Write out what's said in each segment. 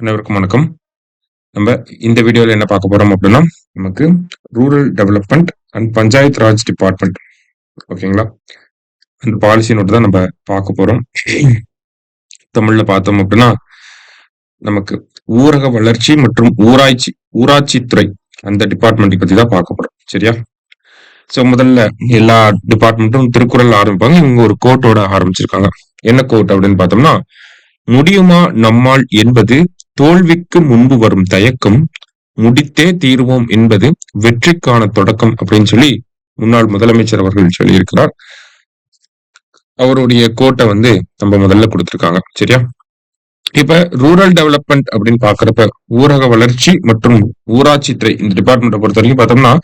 அனைவருக்கும் வணக்கம். நம்ம இந்த வீடியோல என்ன பார்க்க போறோம் அப்படின்னா, நமக்கு rural development and panchayat Raj department ஓகேங்களா? அந்த பாலிசி நோட் தான் நம்ம பார்க்க போறோம். தமிழ்ல பார்த்தோம் அப்படின்னா, நமக்கு ஊரக வளர்ச்சி மற்றும் ஊராட்சித்துறை அந்த டிபார்ட்மெண்ட் பத்தி தான் பார்க்க போறோம். சரியா? சோ முதல்ல எல்லா டிபார்ட்மெண்ட்டும் திருக்குறள் ஆரம்பிப்பாங்க. இவங்க ஒரு கோட்டோட ஆரம்பிச்சிருக்காங்க. என்ன கோட் அப்படின்னு பார்த்தோம்னா, முடியுமா நம்மால் என்பது தோல்விக்கு முன்பு வரும் தயக்கம், முடித்தே தீருவோம் என்பது வெற்றிக்கான தொடக்கம் அப்படின்னு சொல்லி முன்னாள் முதலமைச்சர் அவர்கள் சொல்லியிருக்கிறார். அவருடைய கோட்டை நம்ம முதல்ல கொடுத்திருக்காங்க. சரியா? இப்ப ரூரல் டெவலப்மெண்ட் அப்படின்னு பாக்குறப்ப ஊரக வளர்ச்சி மற்றும் ஊராட்சித்துறை இந்த டிபார்ட்மெண்ட்டை பொறுத்த வரைக்கும் பார்த்தோம்னா,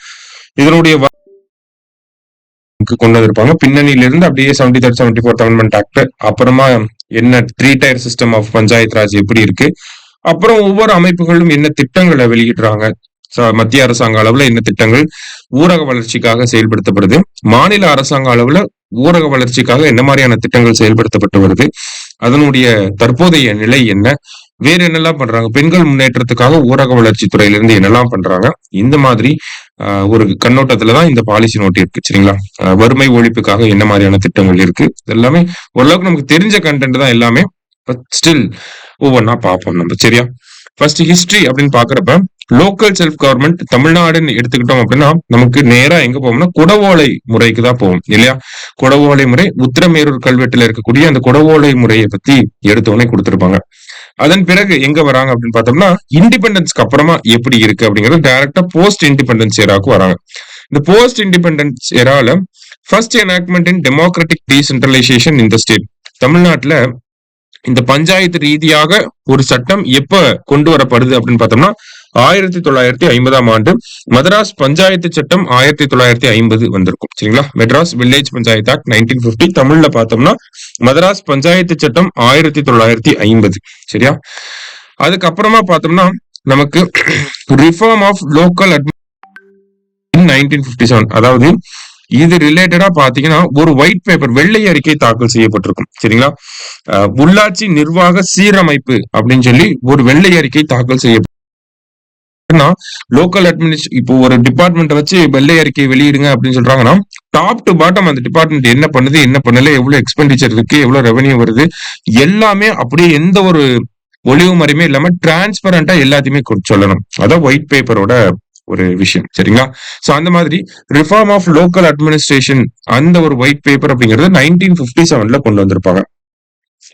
இதனுடைய கொண்டு வந்திருப்பாங்க. பின்னணியிலிருந்து அப்படியே 73rd 74th அமெண்ட்மெண்ட் ஆக்ட், அப்புறமா என்ன 3 tier system of Panchayat Raj எப்படி இருக்கு, அப்புறம் ஒவ்வொரு அமைப்புகளும் என்ன திட்டங்களை வெளியிடுறாங்க, மத்திய அரசாங்க அளவுல என்ன திட்டங்கள் ஊரக வளர்ச்சிக்காக செயல்படுத்தப்படுது, மாநில அரசாங்க அளவுல ஊரக வளர்ச்சிக்காக என்ன மாதிரியான திட்டங்கள் செயல்படுத்தப்பட்டு வருது, அதனுடைய தற்போதைய நிலை என்ன, வேற என்னெல்லாம் பண்றாங்க, பெண்கள் முன்னேற்றத்துக்காக ஊரக வளர்ச்சி துறையிலிருந்து என்னெல்லாம் பண்றாங்க, இந்த மாதிரி ஒரு கண்ணோட்டத்துலதான் இந்த பாலிசி நோட் இருக்கு. சரிங்களா? வறுமை ஒழிப்புக்காக என்ன மாதிரியான திட்டங்கள் இருக்கு, எல்லாமே ஓரளவுக்கு நமக்கு தெரிஞ்ச கண்டென்ட் தான் எல்லாமே. பட் ஸ்டில் ஒவ்வொன்னா பார்ப்போம் நம்ம. சரியா? ஃபர்ஸ்ட் ஹிஸ்டரி அப்படின்னு பாக்குறப்ப லோக்கல் செல்ஃப் கவர்மெண்ட் தமிழ்நாடுன்னு எடுத்துக்கிட்டோம் அப்படின்னா, நமக்கு நேரா எங்க போவோம்னா குடவோலை முறைக்கு தான் போவோம் இல்லையா? குடவோலை முறை உத்திரமேரூர் கல்வெட்டுல இருக்கக்கூடிய அந்த குடவோலை முறையை பத்தி எடுத்தோடனே கொடுத்திருப்பாங்க. அதன் பிறகு எங்க வராங்க அப்படின்னு பார்த்தோம்னா, இண்டிபெண்டன்ஸ்க்கு அப்புறமா எப்படி இருக்கு அப்படிங்கிறது டைரக்டா போஸ்ட் இண்டிபெண்டன்ஸ் ஏராக்கு வராங்க. இந்த போஸ்ட் இண்டிபெண்டன்ஸ் ஏரால ஃபர்ஸ்ட் எனாக்ட்மெண்ட் இன் டெமோக்ராட்டிக் டீசென்ட்ரலைசேஷன் இந்த ஸ்டேட். தமிழ்நாட்டுல இந்த பஞ்சாயத்து ரீதியாக ஒரு சட்டம் எப்ப கொண்டு வரப்படுது அப்படின்னு பார்த்தோம்னா 1950ஆம் ஆண்டு மதராஸ் பஞ்சாயத்து சட்டம் 1950 வந்திருக்கும். சரிங்களா? Madras village panchayat act 1950. தமிழ்ல பார்த்தோம்னா மதராஸ் பஞ்சாயத்து சட்டம் 1950. சரியா? அதுக்கப்புறமா பார்த்தோம்னா நமக்கு ரிஃபார்ம் ஆஃப் லோக்கல் 1957. அதாவது இது ரிலேட்டடா பாத்தீங்கன்னா ஒரு ஒயிட் பேப்பர் வெள்ளை அறிக்கை தாக்கல் செய்யப்பட்டிருக்கும். சரிங்களா? உள்ளாட்சி நிர்வாக சீரமைப்பு அப்படின்னு சொல்லி ஒரு வெள்ளை அறிக்கை தாக்கல் செய்யப்படும். லோக்கல் அட்மினிஸ்ட்ரேஷன் இப்போ ஒரு டிபார்ட்மெண்ட் வச்சு வெள்ளை அறிக்கை வெளியிடுங்க அப்படின்னு சொல்றாங்கன்னா, டாப் டு பாட்டம் அந்த டிபார்ட்மெண்ட் என்ன பண்ணுது, என்ன பண்ணல, எவ்வளவு எக்ஸ்பெண்டிச்சர் இருக்கு, எவ்வளவு ரெவன்யூ வருது, எல்லாமே அப்படியே எந்த ஒரு ஒளிவு மறைமே இல்லாம டிரான்ஸ்பரண்டா எல்லாத்தையுமே சொல்லணும். அதான் ஒயிட் பேப்பரோட ஒரு விஷயம். சரிங்களா? சோ அந்த மாதிரி ரிஃபார்ம் ஆஃப் லோக்கல் அட்மினிஸ்ட்ரேஷன் அந்த ஒரு ஒயிட் பேப்பர் அப்படிங்கறது 1957ல கொண்டு வந்திருப்பாங்க.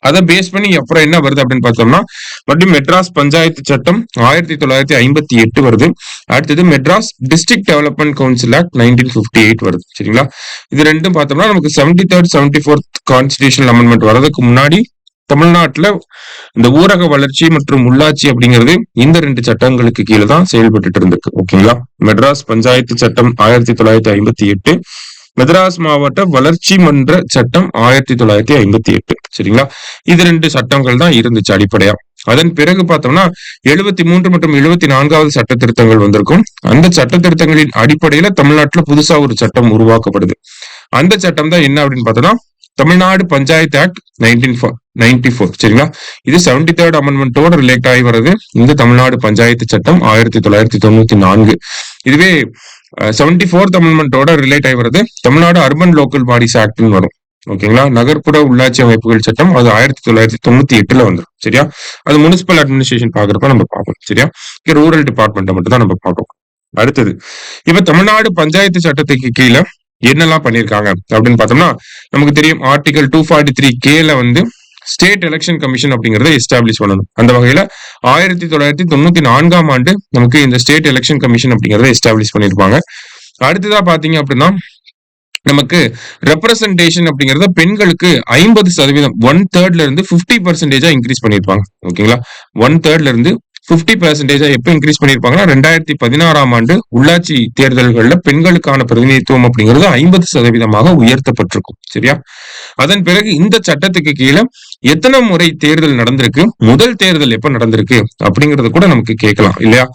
அதை பேஸ் பண்ணி அப்புறம் என்ன வருது அப்படின்னு பார்த்தோம்னா, மறுபடியும் மெட்ராஸ் பஞ்சாயத்து சட்டம் 1958 வருது. அடுத்தது Madras district development council act 1958 வருது. சரிங்களா? இது ரெண்டும் பார்த்தோம்னா நமக்கு 73rd 74th கான்ஸ்டிடியூஷனல் அமெண்ட்மெண்ட் வர்றதுக்கு முன்னாடி தமிழ்நாட்டுல இந்த ஊரக வளர்ச்சி மற்றும் உள்ளாட்சி அப்படிங்கிறது இந்த 2 சட்டங்களுக்கு கீழே தான் செயல்பட்டு இருந்திருக்கு. ஓகேங்களா? மெட்ராஸ் பஞ்சாயத்து சட்டம் 1958, மெட்ராஸ் மாவட்ட வளர்ச்சி மன்ற சட்டம் 1958. சரிங்களா? இது 2 சட்டங்கள் தான் இருந்துச்சு அடிப்படையா. அதன் பிறகு பார்த்தோம்னா 73 மற்றும் 74வது சட்ட திருத்தங்கள் வந்திருக்கும். அந்த சட்ட திருத்தங்களின் அடிப்படையில தமிழ்நாட்டுல புதுசா ஒரு சட்டம் உருவாக்கப்படுது. அந்த சட்டம் தான் என்ன அப்படின்னு பார்த்தோம்னா தமிழ்நாடு பஞ்சாயத்து ஆக்ட் 1994. சரிங்களா? இது 73rd அமெண்ட்மெண்டோட ரிலேட் ஆகி வருது இந்த தமிழ்நாடு பஞ்சாயத்து சட்டம் 1994. இதுவே 74th அமெண்ட்மெண்டோட ரிலேட் ஆகி வருது தமிழ்நாடு அர்பன் லோக்கல் பாடிஸ் ஆக்ட்னு வரும். ஓகேங்களா? நகர்ப்புற உள்ளாட்சி அமைப்புகள் சட்டம் அது 1998ல வந்துடும். சரியா? அது முனிசிபல் அட்மினிஸ்ட்ரேஷன் பாக்குறப்ப நம்ம பார்ப்போம். சரியா? ரூரல் டிபார்ட்மெண்ட் மட்டும் தான் நம்ம பார்க்கணும். அடுத்தது இப்ப தமிழ்நாடு பஞ்சாயத்து சட்டத்துக்கு கீழே என்னெல்லாம் பண்ணிருக்காங்க அப்படின்னு பார்த்தோம்னா, நமக்கு தெரியும் article 243K state election commission அப்படிங்கறத எஸ்டாப்ளிஷ் பண்ணணும். அந்த வகையில 1994ஆம் ஆண்டு நமக்கு இந்த ஸ்டேட் எலெக்ஷன் கமிஷன் அப்படிங்கறத எஸ்டாப்ளிஷ் பண்ணிருப்பாங்க. அடுத்ததா பாத்தீங்க அப்படின்னா நமக்கு ரெப்ரசன்டேஷன் அப்படிங்கறத பெண்களுக்கு 50% 1/3 இருந்து 50% இன்க்ரீஸ் பண்ணிருப்பாங்க. ஓகேங்களா? 1/3 இருந்து 50% எப்ப இன்க்ரீஸ் பண்ணிருப்பாங்கன்னா 2016ஆம் ஆண்டு உள்ளாட்சி தேர்தல்கள்ல பெண்களுக்கான பிரதிநிதித்துவம் அப்படிங்கிறது 50% உயர்த்தப்பட்டிருக்கும். சரியா? அதன் பிறகு இந்த சட்டத்துக்கு கீழே எத்தனை முறை தேர்தல் நடந்திருக்கு, முதல் தேர்தல் எப்ப நடந்திருக்கு அப்படிங்கறது கூட நமக்கு கேட்கலாம் இல்லையா?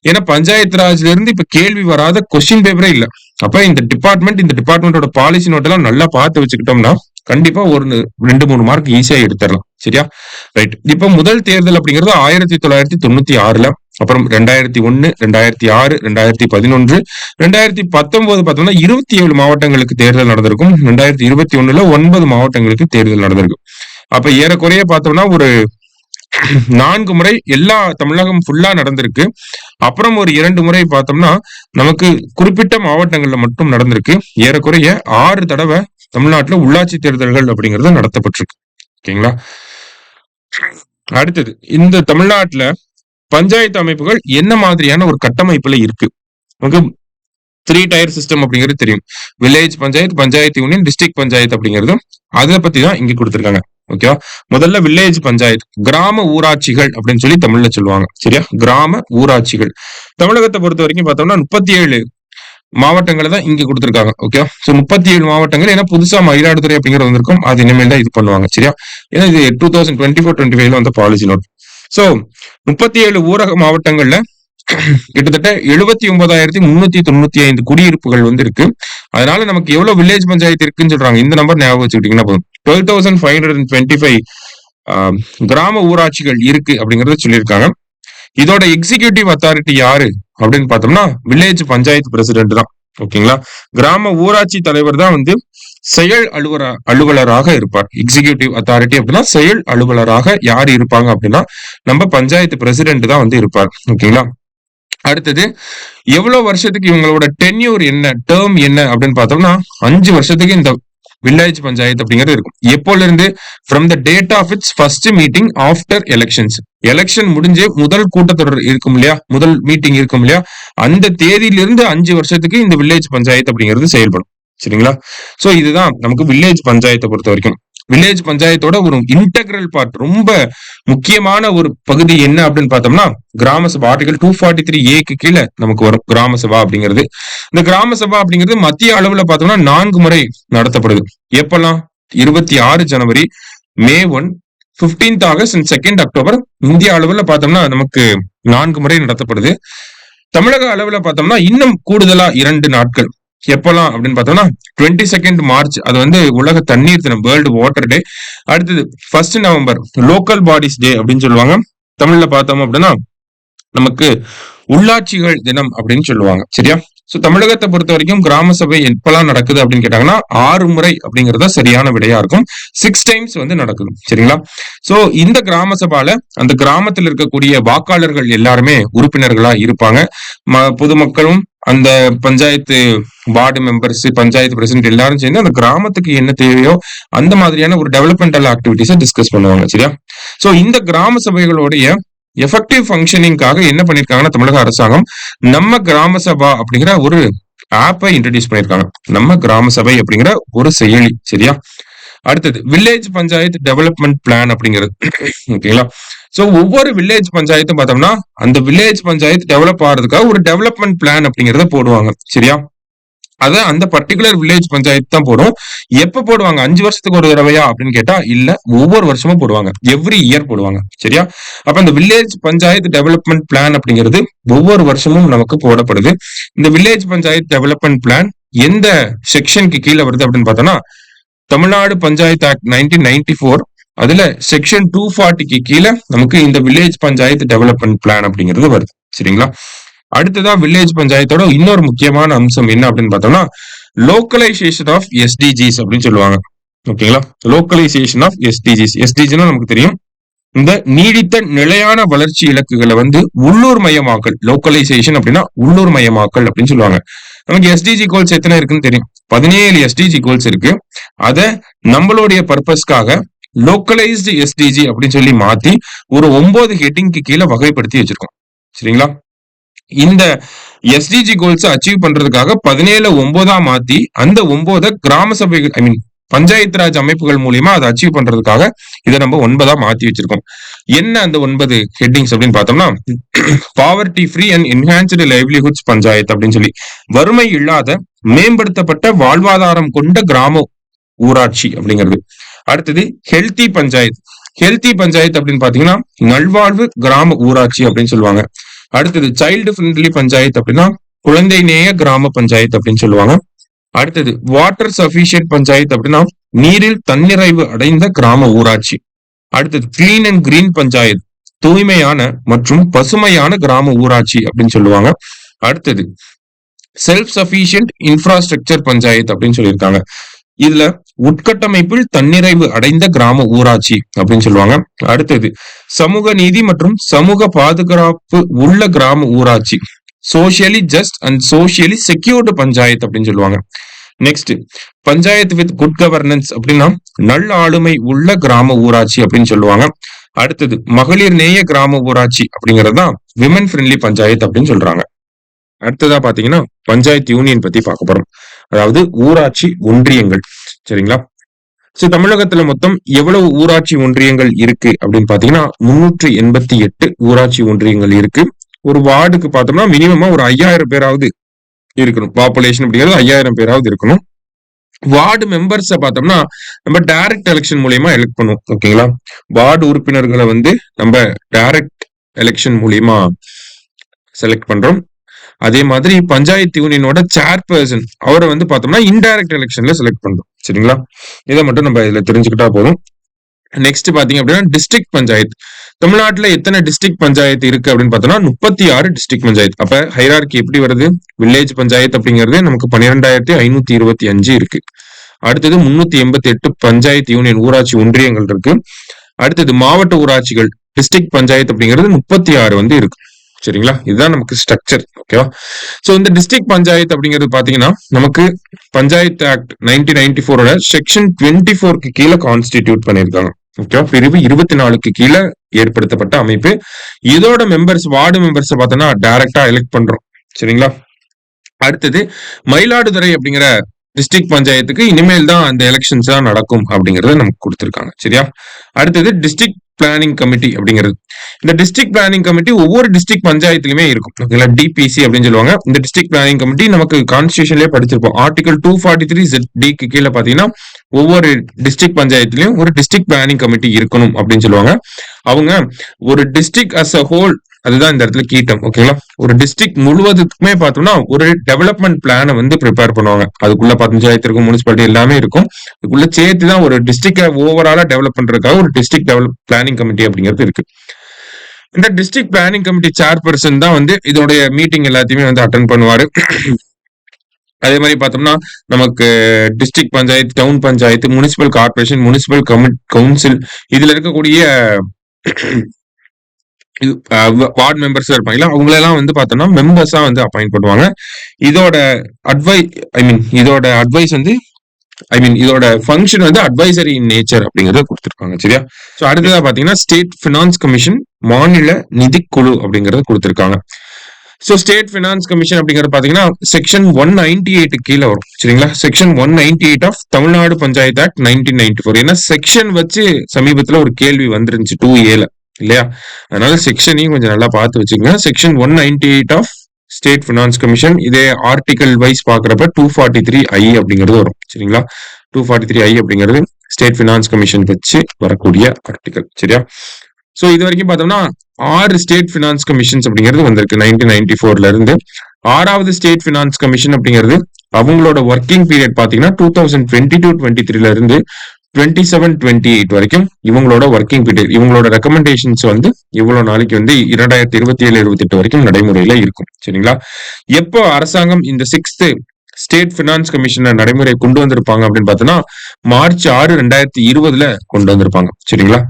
ஏன்னா பஞ்சாயத்து ராஜ்ல இருந்து இப்ப கேள்வி வராத கொஸ்டின் பேப்பரே இல்ல. அப்ப இந்த டிபார்ட்மெண்டோட பாலிசி நோட் எல்லாம் நல்லா பார்த்து வச்சுக்கிட்டோம்னா கண்டிப்பா ஒரு 2-3 மார்க் ஈஸியா எடுத்துடலாம். சரியா? ரைட். இப்ப முதல் தேர்தல் அப்படிங்கிறது 1996ல, அப்புறம் 2001, 2006, 2011, 2019 பார்த்தோம்னா 27 மாவட்டங்களுக்கு தேர்தல் நடந்திருக்கும். 2021ல 9 மாவட்டங்களுக்கு தேர்தல் நடந்திருக்கு. அப்ப ஏறக்குறைய பார்த்தோம்னா ஒரு 4 முறை எல்லா தமிழகம் ஃபுல்லா நடந்திருக்கு. அப்புறம் ஒரு 2 முறை பார்த்தோம்னா நமக்கு குறிப்பிட்ட மாவட்டங்கள்ல மட்டும் நடந்திருக்கு. ஏறக்குறைய 6 தடவை தமிழ்நாட்டுல உள்ளாட்சி தேர்தல்கள் அப்படிங்கிறது நடத்தப்பட்டிருக்கு. ஓகேங்களா? அடுத்தது, இந்த தமிழ்நாட்டுல பஞ்சாயத்து அமைப்புகள் என்ன மாதிரியான ஒரு கட்டமைப்புல இருக்கு? நமக்கு 3 டயர் சிஸ்டம் அப்படிங்கிறது தெரியும். Village panchayat, panchayat union, district panchayat அப்படிங்கிறது அதை பத்தி தான் இங்க கொடுத்திருக்காங்க. ஓகேவா? முதல்ல வில்லேஜ் பஞ்சாயத்து, கிராம ஊராட்சிகள் அப்படின்னு சொல்லி தமிழ்ல சொல்லுவாங்க. சரியா? கிராம ஊராட்சிகள். தமிழகத்தை பொறுத்த வரைக்கும் பார்த்தோம்னா 37 மாவட்டங்களை தான் இங்க கொடுத்திருக்காங்க. ஓகே, சோ 37 மாவட்டங்கள். ஏன்னா புதுசா மயிலாடுதுறை அப்படிங்கிறது வந்திருக்கும், அது இனிமேல் தான் இது பண்ணுவாங்க. சரியா? ஏன்னா இது 2024-25ல வந்த பாலிசி நோட். சோ 37 ஊரக மாவட்டங்கள்ல கிட்டத்தட்ட 79,395 குடியிருப்புகள் வந்து இருக்கு. அதனால நமக்கு எவ்வளவு வில்லேஜ் பஞ்சாயத்து இருக்குன்னு சொல்றாங்க, இந்த நம்பர் ஞாபகம் வச்சுக்கிட்டீங்கன்னா போதும். 12,525 கிராம ஊராட்சிகள் இருக்கு அப்படிங்கறத சொல்லியிருக்காங்க. இதோட எக்ஸிகியூட்டிவ் அத்தாரிட்டி யாரு அப்படின்னு பார்த்தோம்னா வில்லேஜ் பஞ்சாயத்து பிரசிடென்ட் தான். ஓகேங்களா? கிராம ஊராட்சி தலைவர் தான் வந்து செயல் அலுவலராக இருப்பார். எக்ஸிகியூட்டிவ் அத்தாரிட்டி அப்படின்னா செயல் அலுவலராக யார் இருப்பாங்க அப்படின்னா நம்ம பஞ்சாயத்து பிரசிடென்ட் தான் வந்து இருப்பார். ஓகேங்களா? அடுத்தது, எவ்வளவு வருஷத்துக்கு இவங்களோட டென்யூர் என்ன, டேர்ம் என்ன அப்படின்னு பார்த்தோம்னா 5 வருஷத்துக்கு இந்த வில்லேஜ் பஞ்சாயத்து அப்படிங்கிறது இருக்கும். எப்போல இருந்து? From the date of its first meeting after elections. Election முடிஞ்சு முதல் கூட்டத்தொடர் இருக்கும் இல்லையா, முதல் மீட்டிங் இருக்கும் இல்லையா, அந்த தேதியிலிருந்து 5 வருஷத்துக்கு இந்த வில்லேஜ் பஞ்சாயத்து அப்படிங்கிறது செயல்படும். சரிங்களா? சோ இதுதான் நமக்கு வில்லேஜ் பஞ்சாயத்தை பொறுத்த வரைக்கும். வில்லேஜ் பஞ்சாயத்தோட ஒரு இன்டெகிரல் பார்ட், ரொம்ப முக்கியமான ஒரு பகுதி என்ன அப்படின்னு பார்த்தோம்னா கிராம சபா. ஆர்டிகல் 243A கீழே நமக்கு வரும் கிராம சபா அப்படிங்கிறது. இந்த கிராம சபா அப்படிங்கிறது மத்திய அளவுல பார்த்தோம்னா 4 முறை நடத்தப்படுது. எப்பெல்லாம்? 26 ஜனவரி, May 1, 15th August and 2nd October. இந்திய அளவுல பார்த்தோம்னா நமக்கு 4 முறை நடத்தப்படுது. தமிழக அளவுல பார்த்தோம்னா இன்னும் கூடுதலா 2 நாட்கள். எப்பெல்லாம் அப்படின்னு பார்த்தோம்னா 22nd மார்ச், அது வந்து உலக தண்ணீர் தினம், வேர்ல்டு வாட்டர் டே. அடுத்தது 1st நவம்பர், லோக்கல் பாடிஸ் டே அப்படின்னு சொல்லுவாங்க. தமிழ்ல பார்த்தோம் அப்படின்னா நமக்கு உள்ளாட்சிகள் தினம் அப்படின்னு சொல்லுவாங்க. சரியா? சோ தமிழகத்தை பொறுத்த வரைக்கும் கிராம சபை எப்பெல்லாம் நடக்குது அப்படின்னு கேட்டாங்கன்னா 6 முறை அப்படிங்கறத சரியான விடையா இருக்கும். 6 டைம்ஸ் வந்து நடக்குது. சரிங்களா? சோ இந்த கிராம சபால அந்த கிராமத்தில் இருக்கக்கூடிய வாக்காளர்கள் எல்லாருமே உறுப்பினர்களா இருப்பாங்க. பொதுமக்களும் அந்த panchayat ward members, panchayat president எல்லாரும் சேர்ந்து அந்த கிராமத்துக்கு என்ன தேவையோ அந்த மாதிரியான ஒரு டெவலப்மெண்டல் ஆக்டிவிட்டிஸை டிஸ்கஸ் பண்ணுவாங்க. சரியா? சோ இந்த கிராம சபைகளுடைய எஃபெக்டிவ் ஃபங்க்ஷனிங்காக என்ன பண்ணிருக்காங்கன்னா தமிழக அரசாங்கம் நம்ம கிராம சபா அப்படிங்கிற ஒரு ஆப்பை இன்ட்ரடியூஸ் பண்ணிருக்காங்க. நம்ம கிராம சபை அப்படிங்கிற ஒரு செயலி. சரியா? அடுத்தது, வில்லேஜ் பஞ்சாயத்து டெவலப்மெண்ட் பிளான் அப்படிங்கிறது. ஓகேங்களா? சோ ஒவ்வொரு வில்லேஜ் பஞ்சாயத்தும் பார்த்தோம்னா அந்த வில்லேஜ் பஞ்சாயத்து டெவலப் ஆகிறதுக்காக ஒரு டெவலப்மெண்ட் பிளான் அப்படிங்கறத போடுவாங்க. சரியா? அத அந்த பர்டிகுலர் வில்லேஜ் பஞ்சாயத்து தான் போடும். எப்ப போடுவாங்க? 5 வருஷத்துக்கு ஒரு தடவையா அப்படின்னு கேட்டா இல்ல, ஒவ்வொரு வருஷமும் போடுவாங்க. எவ்ரி இயர் போடுவாங்க. சரியா? அப்ப இந்த வில்லேஜ் பஞ்சாயத்து டெவலப்மெண்ட் பிளான் அப்படிங்கிறது ஒவ்வொரு வருஷமும் நமக்கு போடப்படுது. இந்த வில்லேஜ் பஞ்சாயத்து டெவலப்மெண்ட் பிளான் எந்த செக்ஷனுக்கு கீழே வருது அப்படின்னு பார்த்தோம்னா தமிழ்நாடு பஞ்சாயத்து ஆக்ட் 1994, அதுல செக்ஷன் 240க்கு கீழே நமக்கு இந்த வில்லேஜ் பஞ்சாயத்து டெவலப்மெண்ட் பிளான் அப்படிங்கிறது வருது. சரிங்களா? அடுத்ததா வில்லேஜ் பஞ்சாயத்தோட இன்னொரு முக்கியமான அம்சம் என்ன அப்படின்னு பார்த்தோம்னா லோக்கலைசேஷன் ஆஃப் எஸ்டிஜிஸ் அப்படின்னு சொல்லுவாங்க. ஓகேங்களா? Localisation of SDGs. எஸ்டிஜினா நமக்கு தெரியும், இந்த நீடித்த நிலையான வளர்ச்சி இலக்குகளை வந்து உள்ளூர் மயமாக்கல். லோக்கலைசேஷன் அப்படின்னா உள்ளூர் மயமாக்கல் அப்படின்னு சொல்லுவாங்க. நமக்கு எஸ்டிஜி கோல்ஸ் எத்தனை இருக்குன்னு தெரியும். 17 எஸ்டிஜி கோல்ஸ் இருக்கு. அத நம்மளுடைய பர்பஸ்க்காக லோக்கலைஸ்டு எஸ்டிஜி அப்படின்னு சொல்லி மாத்தி ஒரு 9 ஹெட்டிங்க்கு கீழே வகைப்படுத்தி வச்சிருக்கோம். சரிங்களா? இந்த எஸ்டிஜி கோல்ஸ் அச்சீவ் பண்றதுக்காக 17-9 மாத்தி அந்த 9 கிராம சபைகள், ஐ மீன் பஞ்சாயத்து ராஜ் அமைப்புகள் மூலியமா அதை அச்சீவ் பண்றதுக்காக இதை நம்ம 9 மாத்தி வச்சிருக்கோம். என்ன அந்த 9 ஹெட்டிங்ஸ் அப்படின்னு பார்த்தோம்னா poverty free and enhanced livelihoods panchayat அப்படின்னு சொல்லி, வறுமை இல்லாத மேம்படுத்தப்பட்ட வாழ்வாதாரம் கொண்ட கிராம ஊராட்சி அப்படிங்கிறது. அடுத்தது ஹெல்தி பஞ்சாயத்து. ஹெல்தி பஞ்சாயத்து அப்படின்னு பாத்தீங்கன்னா நல்வாழ்வு கிராம ஊராட்சி அப்படின்னு சொல்லுவாங்க. அடுத்தது சைல்டு ஃப்ரெண்ட்லி பஞ்சாயத்து அப்படின்னா குழந்தை நேய கிராம பஞ்சாயத்து அப்படின்னு சொல்லுவாங்க. அடுத்தது வாட்டர் சஃபிஷியன்ட் பஞ்சாயத்து அப்படின்னா நீரில் தன்னிறைவு அடைந்த கிராம ஊராட்சி. அடுத்தது கிளீன் அண்ட் கிரீன் பஞ்சாயத்து, தூய்மையான மற்றும் பசுமையான கிராம ஊராட்சி அப்படின்னு சொல்லுவாங்க. அடுத்தது செல்ஃப் சஃபிஷியன்ட் இன்ஃப்ராஸ்ட்ரக்சர் பஞ்சாயத்து அப்படின்னு சொல்லியிருக்காங்க. இதுல உட்கட்டமைப்பில் தன்னிறைவு அடைந்த கிராம ஊராட்சி அப்படின்னு சொல்லுவாங்க. அடுத்தது சமூக நீதி மற்றும் சமூக பாதுகாப்பு உள்ள கிராம ஊராட்சி, socially just and socially secured panchayat அப்படின்னு சொல்லுவாங்க. Next panchayat with good governance அப்படின்னா நல்ல ஆளுமை உள்ள கிராம ஊராட்சி அப்படின்னு சொல்லுவாங்க. அடுத்தது மகளிர் நேய கிராம ஊராட்சி அப்படிங்கறது தான் விமன் ஃப்ரெண்ட்லி பஞ்சாயத்து அப்படின்னு சொல்றாங்க. அடுத்ததா பாத்தீங்கன்னா பஞ்சாயத்து யூனியன் பத்தி பார்க்க போறோம். அதாவது ஊராட்சி ஒன்றியங்கள். சரிங்களா? சோ தமிழகத்துல மொத்தம் எவ்வளவு ஊராட்சி ஒன்றியங்கள் இருக்கு அப்படின்னு பாத்தீங்கன்னா 388 ஊராட்சி ஒன்றியங்கள் இருக்கு. ஒரு வார்டுக்கு பார்த்தோம்னா மினிமமா ஒரு 5000 பேராவது இருக்கணும். பாப்புலேஷன் அப்படிங்கிறது 5000 பேராவது இருக்கணும். வார்டு மெம்பர்ஸ் பார்த்தோம்னா நம்ம டைரக்ட் எலெக்ஷன் மூலியமா எலெக்ட் பண்ணுவோம். ஓகேங்களா? வார்டு உறுப்பினர்களை வந்து நம்ம டைரக்ட் எலெக்ஷன் மூலியமா செலக்ட் பண்றோம். அதே மாதிரி பஞ்சாயத்து யூனியனோட சேர்பர்சன் அவரை வந்து பார்த்தோம்னா இன்டைரக்ட் எலெக்ஷன்ல செலக்ட் பண்றோம். சரிங்களா? இதை மட்டும் நம்ம இதுல தெரிஞ்சுக்கிட்டா போதும். நெக்ஸ்ட் பாத்தீங்க அப்படின்னா டிஸ்ட்ரிக்ட் பஞ்சாயத்து. தமிழ்நாட்டுல எத்தனை டிஸ்ட்ரிக்ட் பஞ்சாயத்து இருக்கு அப்படின்னு பார்த்தோம்னா 36 டிஸ்ட்ரிக்ட் பஞ்சாயத்து. அப்ப ஹைரார்கி எப்படி வருது? வில்லேஜ் பஞ்சாயத்து அப்படிங்கிறது நமக்கு 12,525 இருக்கு. அடுத்தது 388 பஞ்சாயத்து யூனியன் ஊராட்சி ஒன்றியங்கள் இருக்கு. அடுத்தது மாவட்ட ஊராட்சிகள் டிஸ்ட்ரிக்ட் பஞ்சாயத்து அப்படிங்கிறது 36 வந்து இருக்கு. சரிங்களா? இதுதான் நமக்கு ஸ்ட்ரக்சர். ஓகேவா? சோ இந்த டிஸ்ட்ரிக்ட் பஞ்சாயத்து அப்படிங்கிறது பாத்தீங்கன்னா நமக்கு பஞ்சாயத்து ஆக்ட் 1994 செக்ஷன் 24க்கு கீழே கான்ஸ்டிடியூட் பண்ணிருக்காங்க. ஓகேவா? பிரிவு 24க்கு கீழே ஏற்படுத்தப்பட்ட அமைப்பு. இதோட மெம்பர்ஸ் வார்டு மெம்பர்ஸ் பார்த்தோம்னா டைரக்டா எலெக்ட் பண்றோம். சரிங்களா? அடுத்தது மயிலாடுதுறை அப்படிங்கிற டிஸ்ட்ரிக்ட் பஞ்சாயத்துக்கு இனிமேல் தான் அந்த எலெக்ஷன்ஸ் தான் நடக்கும் அப்படிங்கறத நமக்கு கொடுத்திருக்காங்க. சரியா? அடுத்தது டிஸ்ட்ரிக்ட் பிளானிங் கமிட்டி அப்படிங்கிறது. இந்த டிஸ்ட்ரிக்ட் பிளானிங் கமிட்டி ஒவ்வொரு டிஸ்ட்ரிக்ட் பஞ்சாயத்துலயுமே இருக்கும். ஓகேங்களா? டிபிசி அப்படின்னு சொல்லுவாங்க. இந்த டிஸ்ட்ரிக்ட் பிளானிங் கமிட்டி நமக்கு கான்ஸ்டிடியூஷன்லயே படிச்சிருப்போம். ஆர்டிகல் 243(z)(d)க்கு கீழே பாத்தீங்கன்னா ஒவ்வொரு டிஸ்ட்ரிக்ட் பஞ்சாயத்துலயும் ஒரு டிஸ்ட்ரிக்ட் பிளானிங் கமிட்டி இருக்கணும் அப்படின்னு சொல்லுவாங்க. அவங்க ஒரு டிஸ்ட்ரிக்ட் அஸ் அ ஹோல், அதுதான் இந்த இடத்துல கீட்டம். ஓகேங்களா? ஒரு டிஸ்ட்ரிக்ட் முழுவதுக்குமே பார்த்தோம்னா ஒரு டெவலப்மெண்ட் பிளானை வந்து ப்ரிப்பேர் பண்ணுவாங்க. அதுக்குள்ள பஞ்சாயத்து இருக்கும், முனிசிபாலிட்டி எல்லாமே இருக்கும். அதுக்குள்ள சேர்த்து தான் ஒரு டிஸ்ட்ரிக்டை ஓவராலா டெவலப் பண்றதுக்காக ஒரு டிஸ்ட்ரிக்ட் டெவலப் பிளானிங் கமிட்டி அப்படிங்கிறது இருக்கு. இந்த டிஸ்ட்ரிக்ட் பிளானிங் கமிட்டி சேர்பர்சன் தான் வந்து இதோடைய மீட்டிங் எல்லாத்தையுமே வந்து அட்டென்ட் பண்ணுவாரு. அதே மாதிரி பார்த்தோம்னா நமக்கு district panchayat, town panchayat, municipal corporation, municipal council இதுல இருக்கக்கூடிய வார்டு மெம்பர்ஸ் இருப்பாங்களா, அவங்களெல்லாம் வந்து பார்த்தோம்னா மெம்பர்ஸா வந்து அப்பாயிண்ட் பண்ணுவாங்க. இதோட அட்வைஸ் வந்து இதோட ஃபங்க்ஷன் வந்து அட்வைசரி இன் நேச்சர் அப்படிங்கறத கொடுத்திருக்காங்க. சரியா? சோ அடுத்ததா பாத்தீங்கன்னா ஸ்டேட் பினான்ஸ் கமிஷன், மாநில நிதிக்குழு அப்படிங்கறத கொடுத்திருக்காங்க. சோ ஸ்டேட் பினான்ஸ் கமிஷன் அப்படிங்கறது பாத்தீங்கன்னா செக்ஷன் 198 கீழே வரும். சரிங்களா? Section 198 of Tamil Nadu panchayat act 1994. ஏன்னா செக்ஷன் வச்சு சமீபத்துல ஒரு கேள்வி வந்துருந்துச்சு 2A இல்லையா? அதனால செக்ஷனையும் கொஞ்சம் நல்லா பார்த்து வச்சுக்கோங்க. Section 198 of state finance commission. இதே ஆர்டிகல் வைஸ் பாக்குறப்ப 243I அப்படிங்கிறது வரும். சரிங்களா? 243I அப்படிங்கிறது ஸ்டேட் பினான்ஸ் கமிஷன் வச்சு வரக்கூடிய ஆர்டிகல். சரியா? சோ இது வரைக்கும் பார்த்தோம்னா 6 ஸ்டேட் பினான்ஸ் கமிஷன்ஸ் அப்படிங்கிறது வந்திருக்கு 1994ல இருந்து. 6வது ஸ்டேட் பினான்ஸ் கமிஷன் அப்படிங்கிறது அவங்களோட ஒர்க்கிங் பீரியட் பாத்தீங்கன்னா 2022-23ல இருந்து 27-28 வரைக்கும் இவங்களோட ஒர்க்கிங் பீரியட். இவங்களோட ரெக்கமெண்டேஷன்ஸ் வந்து இவ்வளவு நாளைக்கு வந்து 2027-28 வரைக்கும் நடைமுறையில இருக்கும். சரிங்களா? எப்போ அரசாங்கம் இந்த 6th ஸ்டேட் பினான்ஸ் கமிஷனை நடைமுறை கொண்டு வந்திருப்பாங்க அப்படின்னு பார்த்தோம்னா மார்ச் 6, 2020ல கொண்டு வந்திருப்பாங்க. சரிங்களா?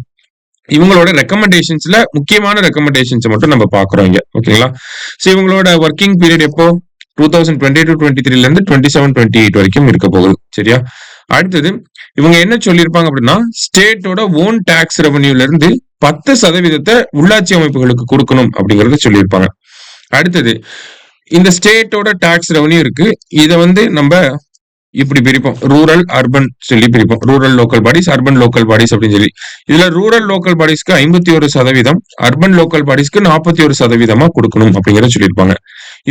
இவங்களோட ரெக்கமெண்டேஷன்ஸ்ல முக்கியமான ரெக்கமெண்டேஷன்ஸ் மட்டும் நம்ம பாக்குறோம் இங்க. ஓகேங்களா? சோ இவங்களோட ஒர்க்கிங் பீரியட் எப்போ 2022-23ல இருந்து 27-28 வரைக்கும் இருக்க போகுது. சரியா? அடுத்தது இவங்க என்ன சொல்லியிருப்பாங்க அப்படின்னா ஸ்டேட்டோட ஓன் டாக்ஸ் ரெவன்யூல இருந்து 10% உள்ளாட்சி அமைப்புகளுக்கு கொடுக்கணும் அப்படிங்கறத சொல்லியிருப்பாங்க. அடுத்தது இந்த ஸ்டேட்டோட டாக்ஸ் ரெவன்யூ இருக்கு. இத வந்து நம்ம இப்படி பிரிப்போம், ரூரல் அர்பன் சொல்லி பிரிப்போம். Rural local bodies, urban local bodies அப்படின்னு சொல்லி. இதுல ரூரல் லோக்கல் பாடிஸ்க்கு 51%, அர்பன் லோக்கல் பாடிஸ்க்கு 41% கொடுக்கணும் அப்படிங்கறத சொல்லியிருப்பாங்க.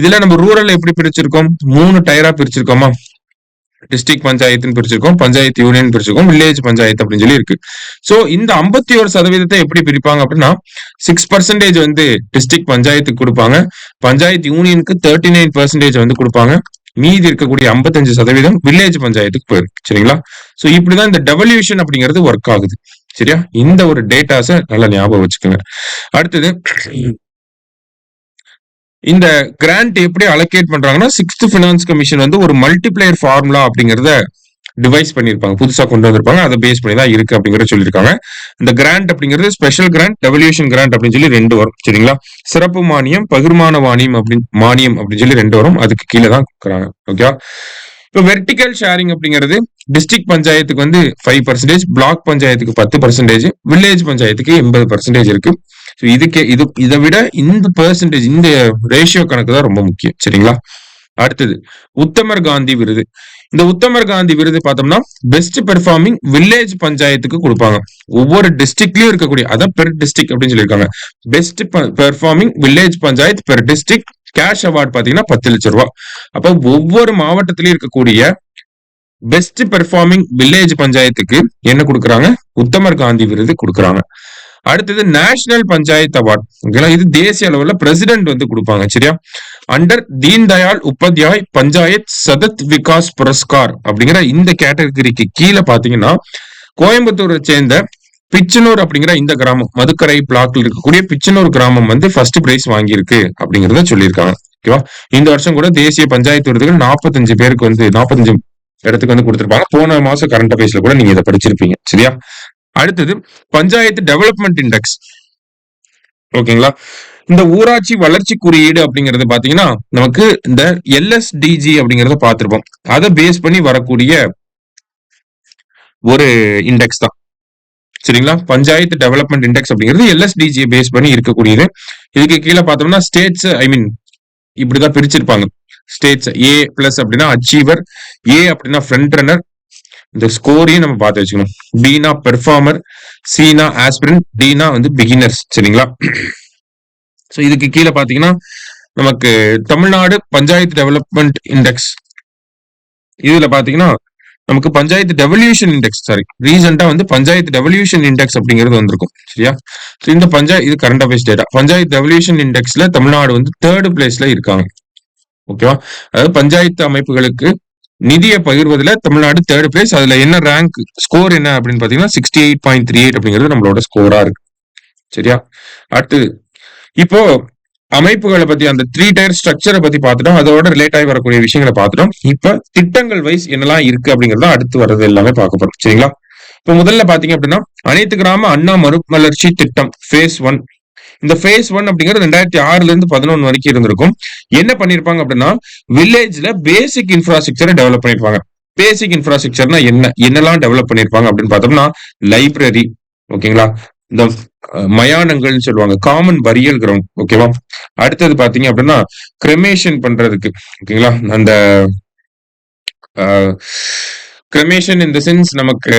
இதுல நம்ம ரூரல் எப்படி பிரிச்சிருக்கோம்? 3 டயரா பிரிச்சிருக்கோமா? டிஸ்ட்ரிக்ட் பஞ்சாயத்துன்னு பிரிச்சிருக்கோம், பஞ்சாயத்து யூனியன் பிரிச்சிருக்கோம், வில்லேஜ் பஞ்சாயத்து அப்படின்னு சொல்லி இருக்கு. சோ இந்த 51% எப்படி பிரிப்பாங்க அப்படின்னா 6% வந்து டிஸ்ட்ரிக்ட் பஞ்சாயத்துக்கு கொடுப்பாங்க, பஞ்சாயத்து யூனியனுக்கு 39% வந்து கொடுப்பாங்க, மீதி இருக்கக்கூடிய 55% வில்லேஜ் பஞ்சாயத்துக்கு போயிடும். சரிங்களா? சோ இப்படிதான் இந்த டெவல்யூஷன் அப்படிங்கிறது ஒர்க் ஆகுது. சரியா? இந்த ஒரு டேட்டாஸ நல்லா ஞாபகம் வச்சுக்கோங்க. அடுத்தது இந்த கிராண்ட் எப்படி அலோகேட் பண்றாங்கன்னா, 6th ஃபினான்ஸ் கமிஷன் வந்து ஒரு மல்டிப்ளையர் ஃபார்முலா அப்படிங்கறத டிவைஸ் பண்ணிருப்பாங்க. புதுசா கொண்டு வந்திருப்பாங்க. அதை பேஸ் பண்ணி தான் இருக்கு அப்படிங்கறத சொல்லியிருக்காங்க. இந்த கிராண்ட் அப்படிங்கிறது ஸ்பெஷல் கிராண்ட், டெவல்யூஷன் கிராண்ட் அப்படின்னு சொல்லி 2 வரும். சரிங்களா? சிறப்பு மானியம், பகிர்மான மானியம் அப்படின்னு சொல்லி 2 வரும். அதுக்கு கீழே தான் கொடுக்குறாங்க. ஓகேவா? இப்போ வெர்டிகல் ஷேரிங் அப்படிங்கிறது டிஸ்ட்ரிக்ட் பஞ்சாயத்துக்கு வந்து 5%, பிளாக் பஞ்சாயத்துக்கு 10%, வில்லேஜ் பஞ்சாயத்துக்கு 80% இருக்கு. இதை விட இந்த பெர்சன்டேஜ், இந்த ரேஷியோ கணக்கு தான் ரொம்ப முக்கியம். சரிங்களா? அடுத்தது உத்தமர் காந்தி விருது. இந்த உத்தமர் காந்தி விருது பார்த்தோம்னா பெஸ்ட் பெர்ஃபார்மிங் வில்லேஜ் பஞ்சாயத்துக்கு கொடுப்பாங்க. ஒவ்வொரு டிஸ்ட்ரிக்ட்லயும் இருக்கக்கூடிய, அதான் பெர் டிஸ்ட்ரிக்ட் அப்படின்னு சொல்லியிருக்காங்க. Best performing village panchayat per district cash award பாத்தீங்கன்னா 10 லட்சம் ரூபாய். அப்ப ஒவ்வொரு மாவட்டத்திலயும் இருக்கக்கூடிய பெஸ்ட் பெர்ஃபார்மிங் வில்லேஜ் பஞ்சாயத்துக்கு என்ன கொடுக்குறாங்க? உத்தமர் காந்தி விருது கொடுக்குறாங்க. அடுத்தது நேஷனல் பஞ்சாயத்து அவார்ட். ஓகேங்களா? இது தேசிய அளவுல பிரசிடென்ட் வந்து கொடுப்பாங்க. சரியா? அண்டர் தீன் தயாள் உபாத்யாய் பஞ்சாயத் சதத் விகாஸ் புரஸ்கார் அப்படிங்கிற இந்த கேட்டகரிக்கு கீழே பாத்தீங்கன்னா கோயம்புத்தூரை சேர்ந்த பிச்சனூர் அப்படிங்கிற இந்த கிராமம், மதுக்கரை பிளாக்ல இருக்கக்கூடிய பிச்சனூர் கிராமம் வந்து ஃபர்ஸ்ட் பிரைஸ் வாங்கியிருக்கு அப்படிங்கறத சொல்லியிருக்காங்க. ஓகேவா? இந்த வருஷம் கூட தேசிய பஞ்சாயத்து விருதுகள் 45 பேருக்கு வந்து 45 இடத்துக்கு வந்து கொடுத்திருப்பாங்க. போன மாசம் கரண்ட் அஃபேர்ஸ்ல கூட நீங்க இதை படிச்சிருப்பீங்க. சரியா? அடுத்தது பஞ்சாயத்து டெவலப்மெண்ட் இண்டெக்ஸ். ஓகேங்களா? இந்த ஊராட்சி வளர்ச்சி குறியீடு அப்படிங்கறது பாத்தீங்கன்னா நமக்கு இந்த LSDG அப்படிங்கறத பார்த்திருப்போம். அதை பேஸ் பண்ணி வரக்கூடிய ஒரு இண்டெக்ஸ் தான். சரிங்களா? பஞ்சாயத்து டெவலப்மெண்ட் இண்டெக்ஸ் அப்படிங்கிறது LSDG பேஸ் பண்ணி இருக்கக்கூடியது. இதுக்கு கீழே பார்த்தோம்னா ஸ்டேட்ஸ், இப்படிதான் பிரிச்சிருப்பாங்க. ஸ்டேட்ஸ் A+ அப்படின்னா அச்சீவர், A அப்படின்னா ஃப்ரண்ட் ரன்னர், இந்த ஸ்கோரையும் நம்ம பார்த்து வச்சுக்கணும். Bனா பெர்ஃபார்மர், Cனா ஆஸ்பிரண்ட், Dனா வந்து பிகினர்ஸ். சரிங்களா? சோ இதுக்கு கீழே பாத்தீங்கன்னா நமக்கு தமிழ்நாடு பஞ்சாயத்து டெவலப்மெண்ட் இண்டெக்ஸ், இதுல பாத்தீங்கன்னா நமக்கு பஞ்சாயத்து டெவல்யூஷன் இண்டெக்ஸ், ரீசெண்டா வந்து பஞ்சாயத்து டெவல்யூஷன் இண்டெக்ஸ் அப்படிங்கிறது வந்திருக்கும். சரியா? இந்த இது current affairs data. Panchayat devolution இண்டெக்ஸ்ல தமிழ்நாடு வந்து 3rd பிளேஸ்ல இருக்காங்க. ஓகேவா? அதாவது பஞ்சாயத்து அமைப்புகளுக்கு நிதியை பகிர்வதில் தமிழ்நாடு 3rd பிளேஸ். அதுல என்ன ரேங்க், ஸ்கோர் என்ன அப்படின்னு பாத்தீங்கன்னா 68.38 அப்படிங்கிறது நம்மளோட ஸ்கோரா இருக்கு. சரியா? அடுத்து இப்போ அமைப்புகளை பத்தி, அந்த 3 tier ஸ்ட்ரக்சரை பத்தி பார்த்துட்டோம். அதோட ரிலேட் ஆகி வரக்கூடிய விஷயங்களை பார்த்துட்டோம். இப்ப திட்டங்கள் வைஸ் என்னெல்லாம் இருக்கு அப்படிங்கறத அடுத்து வர்றது எல்லாமே பார்க்க போறோம். சரிங்களா? இப்ப முதல்ல பாத்தீங்க அப்படின்னா அனைத்து கிராம அண்ணா மறுமலர்ச்சி திட்டம் phase 1. இந்த phase 1 அப்படிங்கிறது 2006ல இருந்து 11 வரைக்கும் இருந்திருக்கும். என்ன பண்ணிருப்பாங்க அப்படின்னா வில்லேஜ்ல பேசிக் இன்ஃப்ராஸ்ட்ரக்சரை டெவலப் பண்ணிருப்பாங்க. பேசிக் இன்ஃப்ராஸ்ட்ரக்சர்னா என்னெல்லாம் டெவலப் பண்ணிருப்பாங்க அப்படின்னு பார்த்தோம்னா லைப்ரரி, ஓகேங்களா, இந்த மயானங்கள்னு சொல்லுவாங்க, காமன் பரியல் கிரவுண்ட். ஓகேவா? அடுத்தது பாத்தீங்க அப்படின்னா கிரெமேஷன் பண்றதுக்கு, ஓகேங்களா, அந்த கிரெமேஷன் இந்த சென்ஸ் நமக்கு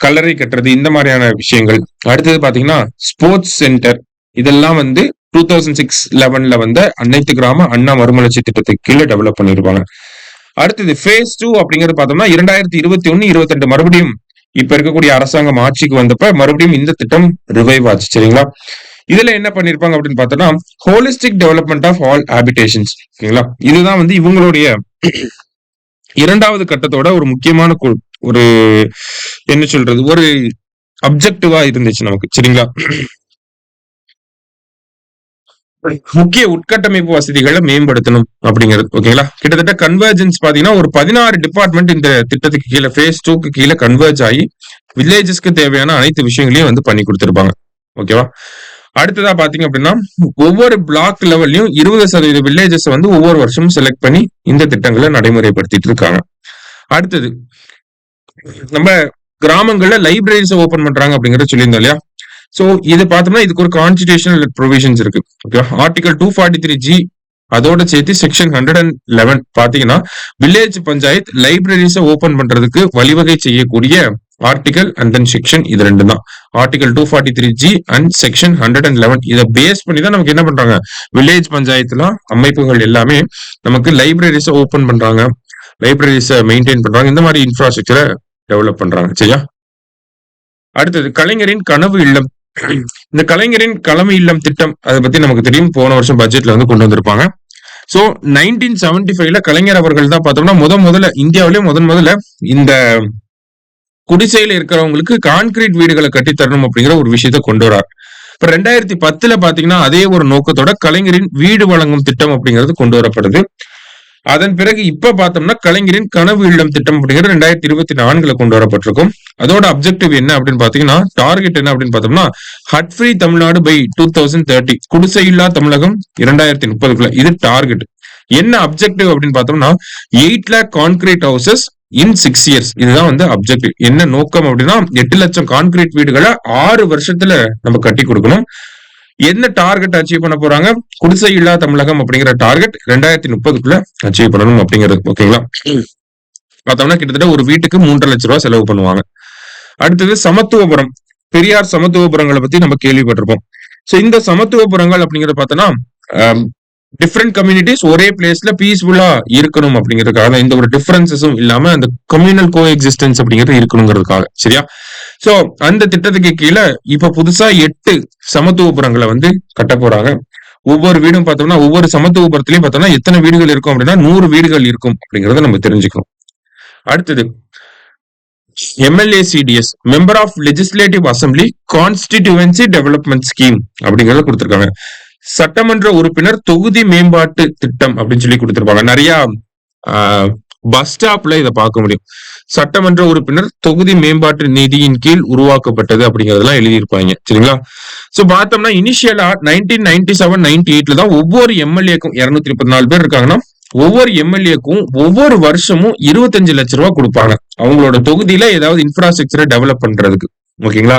கல்லறை கட்டுறது, இந்த மாதிரியான விஷயங்கள். அடுத்தது பாத்தீங்கன்னா ஸ்போர்ட்ஸ் சென்டர். இதெல்லாம் வந்து 2006-11ல வந்த அனைத்து கிராம அண்ணா மறுமலர்ச்சி திட்டத்துக்கு கீழே டெவலப் பண்ணிருப்பாங்க. அடுத்தது phase 2 அப்படிங்கிறது பார்த்தோம்னா 2021-22 மறுபடியும் இப்ப இருக்கக்கூடிய அரசாங்கம் ஆட்சிக்கு வந்தப்ப மறுபடியும் இந்த திட்டம் ரிவைவ் ஆச்சு. சரிங்களா? இதுல என்ன பண்ணிருப்பாங்க அப்படின்னு பார்த்தோம்னா ஹோலிஸ்டிக் டெவலப்மெண்ட் ஆஃப் ஆல் ஹாபிடேஷன்ஸ். ஓகேங்களா? இதுதான் வந்து இவங்களுடைய 2வது கட்டத்தோட ஒரு முக்கியமான ஒரு என்ன சொல்றது, ஒரு அப்ஜெக்டிவா இருந்துச்சு நமக்கு. சரிங்களா? முக்கிய உட்கட்டமைப்பு வசதிகளை மேம்படுத்தணும் அப்படிங்கிறது. ஓகேங்களா? கிட்டத்தட்ட கன்வர்ஜென்ஸ் பாத்தீங்கன்னா ஒரு 16 டிபார்ட்மெண்ட் இந்த திட்டத்துக்கு கீழே phase 2க்கு கீழே கன்வர்ஜ் ஆகி வில்லேஜஸ்க்கு தேவையான அனைத்து விஷயங்களையும் வந்து பண்ணி கொடுத்திருப்பாங்க. ஓகேவா? அடுத்ததா பாத்தீங்க அப்படின்னா ஒவ்வொரு பிளாக் லெவல்லையும் 20% வில்லேஜஸ் வந்து ஒவ்வொரு வருஷமும் செலக்ட் பண்ணி இந்த திட்டங்களை நடைமுறைப்படுத்திட்டு இருக்காங்க. அடுத்தது நம்ம கிராமங்கள்ல லைப்ரரிஸ் ஓபன் பண்றாங்க அப்படிங்கறத சொல்லியிருந்தோம் இல்லையா? சோ இது பார்த்தோம்னா இதுக்கு ஒரு கான்ஸ்டிடியூஷனல் ப்ரொவிஷன்ஸ் இருக்கு. ஓகே, ஆர்டிகல் 243G அதோட சேர்த்து செக்ஷன் 111 பாத்தீங்கன்னா வில்லேஜ் பஞ்சாயத் லைப்ரரிஸை ஓபன் பண்றதுக்கு வழிவகை செய்யக்கூடிய ஆர்டிகல் அண்ட் தென் செக்ஷன், இது 2 தான். ஆர்டிகல் 243G அண்ட் செக்ஷன் 111 இதை பேஸ் பண்ணி தான் நமக்கு என்ன பண்றாங்க, வில்லேஜ் பஞ்சாயத்துல அமைப்புகள் எல்லாமே நமக்கு லைப்ரரிஸை ஓபன் பண்றாங்க, லைப்ரரிஸை மெயின்டைன் பண்றாங்க, இந்த மாதிரி இன்ஃப்ராஸ்ட்ரக்சரை டெவலப் பண்றாங்க. சரியா? அடுத்தது கலைஞரின் கனவு இல்லம். இந்த கலைஞரின் கனவு இல்லம் திட்டம் அதை பத்தி நமக்கு தெரியும், போன வருஷம் பட்ஜெட்ல வந்து கொண்டு வந்திருப்பாங்க. சோ 1975ல கலைஞர் அவர்கள் தான் பார்த்தோம்னா முதல்ல இந்தியாவிலே முதல்ல இந்த குடிசையில இருக்கிறவங்களுக்கு கான்கிரீட் வீடுகளை கட்டித்தரணும் அப்படிங்கிற ஒரு விஷயத்த கொண்டு வரார். இப்ப 2010ல பாத்தீங்கன்னா அதே ஒரு நோக்கத்தோட கலைஞரின் வீடு வழங்கும் திட்டம் அப்படிங்கிறது கொண்டு வரப்படுது. அதன் பிறகு இப்ப பார்த்தோம்னா கலைஞரின் கனவு இல்லம் திட்டம் அப்படிங்கிறது 2024ல கொண்டு வரப்பட்டிருக்கும். அதோட அப்ஜெக்டிவ் என்ன அப்படின்னு பாத்தீங்கன்னா, டார்கெட் என்ன அப்படின்னு பார்த்தோம்னா, ஹட் ஃப்ரீ தமிழ்நாடு பை 2030, குடிசையில்லா தமிழகம் 2030. இது டார்கெட். என்ன அப்ஜெக்டிவ் அப்படின்னு பார்த்தோம்னா 8 lakh கான்கிரீட் ஹவுசஸ் இன் 6 years. இதுதான் வந்து அப்ஜெக்டிவ். என்ன நோக்கம் அப்படின்னா 8 லட்சம் கான்கிரீட் வீடுகளை 6 வருஷத்துல நம்ம கட்டி கொடுக்கணும். என்ன டார்கெட் அச்சீவ் பண்ண போறாங்க? குடிசை இல்லா தமிழகம் அப்படிங்கிற டார்கெட் 2030க்குள்ள அச்சீவ் பண்ணணும் அப்படிங்கிறது. ஓகேங்களா? பார்த்தோம்னா கிட்டத்தட்ட ஒரு வீட்டுக்கு 3.5 லட்சம் ரூபாய் செலவு பண்ணுவாங்க. அடுத்தது சமத்துவபுரம். பெரியார் சமத்துவபுரங்களை பத்தி நம்ம கேள்விப்பட்டிருப்போம். சோ இந்த சமத்துவபுரங்கள் அப்படிங்கறத பார்த்தோம்னா டிஃப்ரெண்ட் கம்யூனிட்டிஸ் ஒரே பிளேஸ்ல பீஸ்ஃபுல்லா இருக்கணும் அப்படிங்கிறதுக்காக, எந்த ஒரு டிஃபரன்சஸும் இல்லாம அந்த கம்யூனல் கோ எக்ஸிஸ்டன்ஸ் அப்படிங்கிறது இருக்கணுங்கிறதுக்காக. சரியா? சோ அந்த திட்டத்துக்கு கீழே இப்ப புதுசா 8 சமத்துவபுரங்களை வந்து கட்ட போறாங்க. ஒவ்வொரு வீடும் பார்த்தோம்னா ஒவ்வொரு சமத்துவபுரத்திலையும் பார்த்தோம்னா எத்தனை வீடுகள் இருக்கும் அப்படின்னா 100 வீடுகள் இருக்கும் அப்படிங்கறத நம்ம தெரிஞ்சுக்கணும். அடுத்தது MLA CDS, member of legislative assembly constituency development scheme அப்படிங்கறத கொடுத்திருக்காங்க. சட்டமன்ற உறுப்பினர் தொகுதி மேம்பாட்டு திட்டம் அப்படின்னு சொல்லி கொடுத்திருப்பாங்க. நிறைய பஸ் ஸ்டாப்ல இதை பார்க்க முடியும். சட்டமன்ற உறுப்பினர் தொகுதி மேம்பாட்டு நிதியின் கீழ் உருவாக்கப்பட்டது அப்படிங்கறதெல்லாம் எழுதியிருப்பாங்க. சரிங்களா? சோ பார்த்தோம்னா இனிஷியலா 1997-98ல தான் ஒவ்வொரு எம்எல்ஏக்கும் 234 பேர் இருக்காங்கன்னா ஒவ்வொரு எம்எல்ஏக்கும் ஒவ்வொரு வருஷமும் 25 லட்சம் ரூபாய் கொடுப்பாங்க, அவங்களோட தொகுதியில ஏதாவது இன்ஃப்ராஸ்ட்ரக்சரை டெவலப் பண்றதுக்கு. ஓகேங்களா?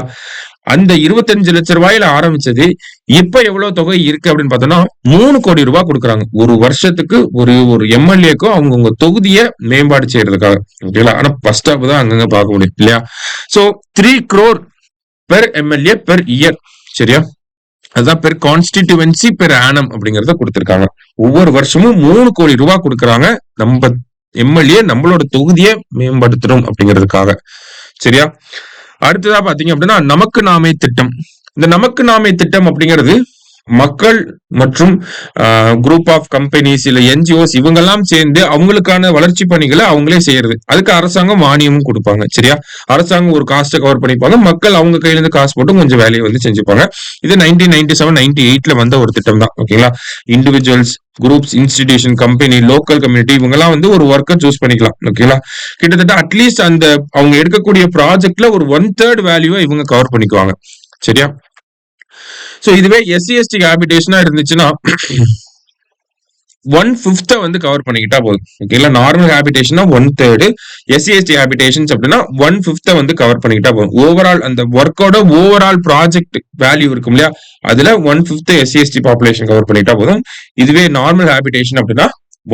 அந்த 25 லட்சம் ரூபாயில ஆரம்பிச்சது இப்ப எவ்வளவு தொகை இருக்கு அப்படின்னு பார்த்தோம்னா 3 கோடி ரூபாய் கொடுக்குறாங்க ஒரு வருஷத்துக்கு. ஒரு எம்எல்ஏக்கும் அவங்கவுங்க தொகுதியை மேம்பாடு செய்யறதுக்காக. ஓகேங்களா? ஆனா பஸ் ஸ்டாப் தான் அங்கங்க பார்க்க முடியும் இல்லையா? So 3 crore per MLA per year. சரியா? அதுதான் பெர் கான்ஸ்டிடியூவன்சி பெர் ஆனம் அப்படிங்கறத கொடுத்திருக்காங்க. ஒவ்வொரு வருஷமும் 3 கோடி ரூபாய் கொடுக்கறாங்க, நம்ம எம்எல்ஏ நம்மளோட தொகுதியை மேம்படுத்தணும் அப்படிங்கிறதுக்காக. சரியா? அடுத்ததா பாத்தீங்க அப்படின்னா நமக்கு நாமே திட்டம். இந்த நமக்கு நாமே திட்டம் அப்படிங்கிறது மக்கள் மற்றும் குரூப் ஆஃப் கம்பெனிஸ் இல்ல என்ஜிஓஸ் இவங்கெல்லாம் சேர்ந்து அவங்களுக்கான வளர்ச்சி பணிகளை அவங்களே செய்யறது. அதுக்கு அரசாங்கம் மானியமும் கொடுப்பாங்க. சரியா? அரசாங்கம் ஒரு காஸ்ட்டை கவர் பண்ணிப்பாங்க, மக்கள் அவங்க கையில இருந்து காசு போட்டு கொஞ்சம் வேலையை வந்து செஞ்சுப்பாங்க. இது 1997-98ல வந்த ஒரு திட்டம் தான். ஓகேங்களா? Individuals, groups, institution, company, local community இவங்கெல்லாம் வந்து ஒரு ஒர்க்கை சூஸ் பண்ணிக்கலாம். ஓகேங்களா? கிட்டத்தட்ட அட்லீஸ்ட் அந்த அவங்க எடுக்கக்கூடிய ப்ராஜெக்ட்ல ஒரு 1/3 வேல்யூவை இவங்க கவர் பண்ணிக்குவாங்க. சரியா? சோ இதுவே SC/ST ஹேபிடேஷனா இருந்துச்சுன்னா 1/5 வந்து கவர் பண்ணிக்கிட்டா போதும். ஓகேங்களா? நார்மல் ஹேபிடேஷனா 1/3, SC/ST ஹேபிடேஷன்ஸ் அப்படின்னா 1/5 வந்து கவர் பண்ணிக்கிட்டா போதும். ஓவரால் அந்த ஒர்க்கோட ஓவரால் ப்ராஜெக்ட் வேல்யூ இருக்கும் இல்லையா, அதுல 1/5 SC/ST பாப்புலேஷன் கவர் பண்ணிக்கிட்டா போதும். இதுவே நார்மல் ஹேபிடேஷன் அப்படின்னா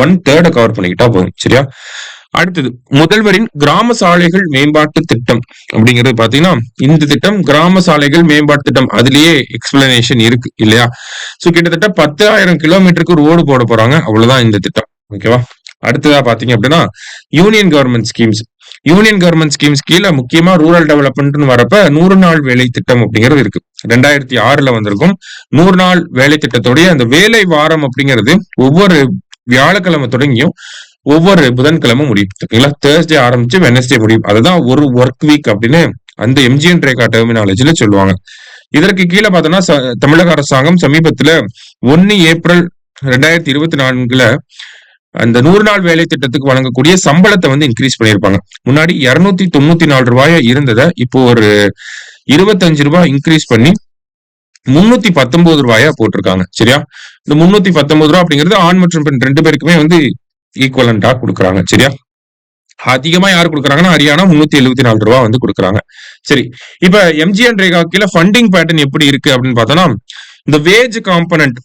1/3 கவர் பண்ணிக்கிட்டா போதும். சரியா? அடுத்தது முதல்வரின் கிராம சாலைகள் மேம்பாட்டு திட்டம் அப்படிங்கிறது பாத்தீங்கன்னா இந்த திட்டம் கிராம சாலைகள் மேம்பாட்டு திட்டம் அதுலயே எக்ஸ்பிளனேஷன் இருக்கு இல்லையா? சோ கிட்டத்தட்ட 10,000 கிலோமீட்டருக்கு ரோடு போட போறாங்க, அவ்வளவுதான் இந்த திட்டம். ஓகேவா? அடுத்ததா பாத்தீங்க அப்படின்னா union government schemes. Union government schemes கீழே முக்கியமா ரூரல் டெவலப்மெண்ட் வரப்ப 100 நாள் வேலை திட்டம் அப்படிங்கிறது இருக்கு. 2006ல வந்திருக்கும். 100 நாள் வேலை திட்டத்தோடைய அந்த வேலை வாரம் அப்படிங்கிறது ஒவ்வொரு வியாழக்கிழமை தொடங்கியும் ஒவ்வொரு புதன்கிழமை முடியும். ஓகேங்களா? தேர்ஸ்டே ஆரம்பிச்சு வெனஸ்டே முடியும். அதுதான் ஒரு ஒர்க் வீக் அப்படின்னு அந்த எம்ஜிஎன் ரேகா டெர்மினாலஜில சொல்லுவாங்க. இதற்கு கீழே பார்த்தோம்னா தமிழக அரசாங்கம் சமீபத்துல 1 ஏப்ரல் 2024ல அந்த 100 நாள் வேலை திட்டத்துக்கு வழங்கக்கூடிய சம்பளத்தை வந்து இன்க்ரீஸ் பண்ணியிருப்பாங்க. முன்னாடி 294 ரூபாயா இருந்ததை இப்போ ஒரு 25 ரூபாய் இன்க்ரீஸ் பண்ணி 319 ரூபாயா போட்டிருக்காங்க. சரியா? இந்த 319 ரூபாய் அப்படிங்கிறது ஆண் மற்றும் பெண் 2 பேருக்குமே வந்து ஈக்குவலண்டா கொடுக்குறாங்க. சரியா? அதிகமா யாரு கொடுக்குறாங்கன்னா ஹரியானா 374 ரூபாய் வந்து கொடுக்குறாங்க. சரி, இப்ப எம்ஜிஎன் ரேகா கீழே ஃபண்டிங் பேட்டர்ன் எப்படி இருக்கு அப்படின்னு பார்த்தோம்னா இந்த வேஜ் காம்பனன்ட்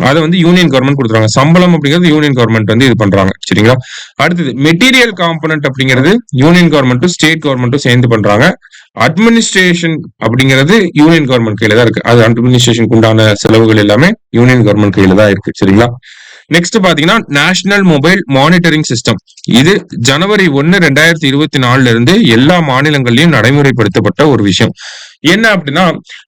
அதை வந்து யூனியன் கவர்மெண்ட் கொடுத்துறாங்க. சம்பளம் அப்படிங்கிறது யூனியன் கவர்மெண்ட் வந்து இது பண்றாங்க. சரிங்களா? அடுத்தது மெட்டீரியல் காம்பனன்ட் அப்படிங்கிறது யூனியன் கவர்மெண்ட்டும் ஸ்டேட் கவர்மெண்ட்டும் சேர்ந்து பண்றாங்க. அட்மினிஸ்ட்ரேஷன் அப்படிங்கிறது யூனியன் கவர்மெண்ட் கையில தான் இருக்கு. அது அட்மினிஸ்ட்ரேஷனுக்கு உண்டான செலவுகள் எல்லாமே யூனியன் கவர்மெண்ட் கையில தான் இருக்கு. சரிங்களா? நெக்ஸ்ட் பாத்தீங்கன்னா நேஷனல் மொபைல் மானிட்டரிங் சிஸ்டம். இது ஜனவரி 1, 2024 இருந்து எல்லா மாநிலங்கள்லயும் நடைமுறைப்படுத்தப்பட்ட ஒரு விஷயம். என்ன அப்படின்னா,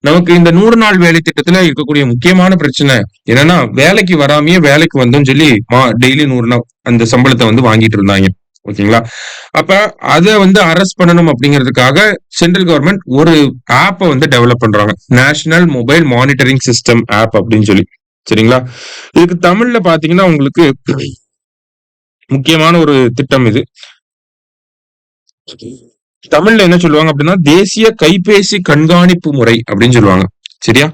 நமக்கு இந்த 100 நாள் வேலை திட்டத்துல இருக்கக்கூடிய முக்கியமான பிரச்சனை என்னன்னா, வேலைக்கு வராமயே வேலைக்கு வந்தோம்னு சொல்லி டெய்லி 100 நாள் அந்த சம்பளத்தை வந்து வாங்கிட்டு இருந்தாங்க. ஓகேங்களா? அப்ப அத வந்து அரெஸ்ட் பண்ணணும் அப்படிங்கிறதுக்காக சென்ட்ரல் கவர்மெண்ட் ஒரு ஆப்ப வந்து டெவலப் பண்றாங்க. National mobile monitoring system of அப்படின்னு சொல்லி. சரிங்களா? இதுக்கு தமிழ்ல பாத்தீங்கன்னா உங்களுக்கு முக்கியமான ஒரு திட்டம் இது. தமிழ்ல என்ன சொல்லுவாங்க அப்படின்னா, தேசிய கைபேசி கண்காணிப்பு முறை அப்படின்னு சொல்லுவாங்க. சரியா?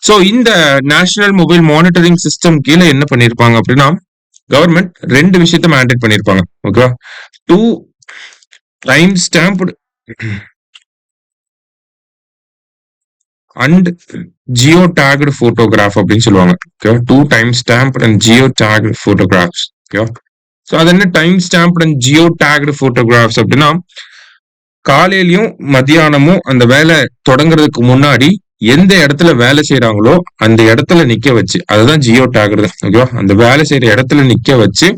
சோ இந்த நேஷனல் மொபைல் மானிட்டரிங் சிஸ்டம் கீழ என்ன பண்ணிருப்பாங்க அப்படின்னா, கவர்மெண்ட் 2 விஷயத்த மேண்டேட் பண்ணிருப்பாங்க. ஓகேவா? 2 time stamped and Jio tagged photograph அப்படின்னு சொல்லுவாங்க. ஓகேவா? 2 time stamped and Jio tagged photographs. ஓகேவா? சோ அது என்ன time stamped and Jio tagged photographs அப்படின்னா, காலையிலயும் மத்தியானமும் அந்த வேலை தொடங்குறதுக்கு முன்னாடி எந்த இடத்துல வேலை செய்யறாங்களோ அந்த இடத்துல நிக்க வச்சு, அதுதான் ஜியோ டேக்டு. ஓகேவா? அந்த வேலை செய்யற இடத்துல நிக்க வச்சு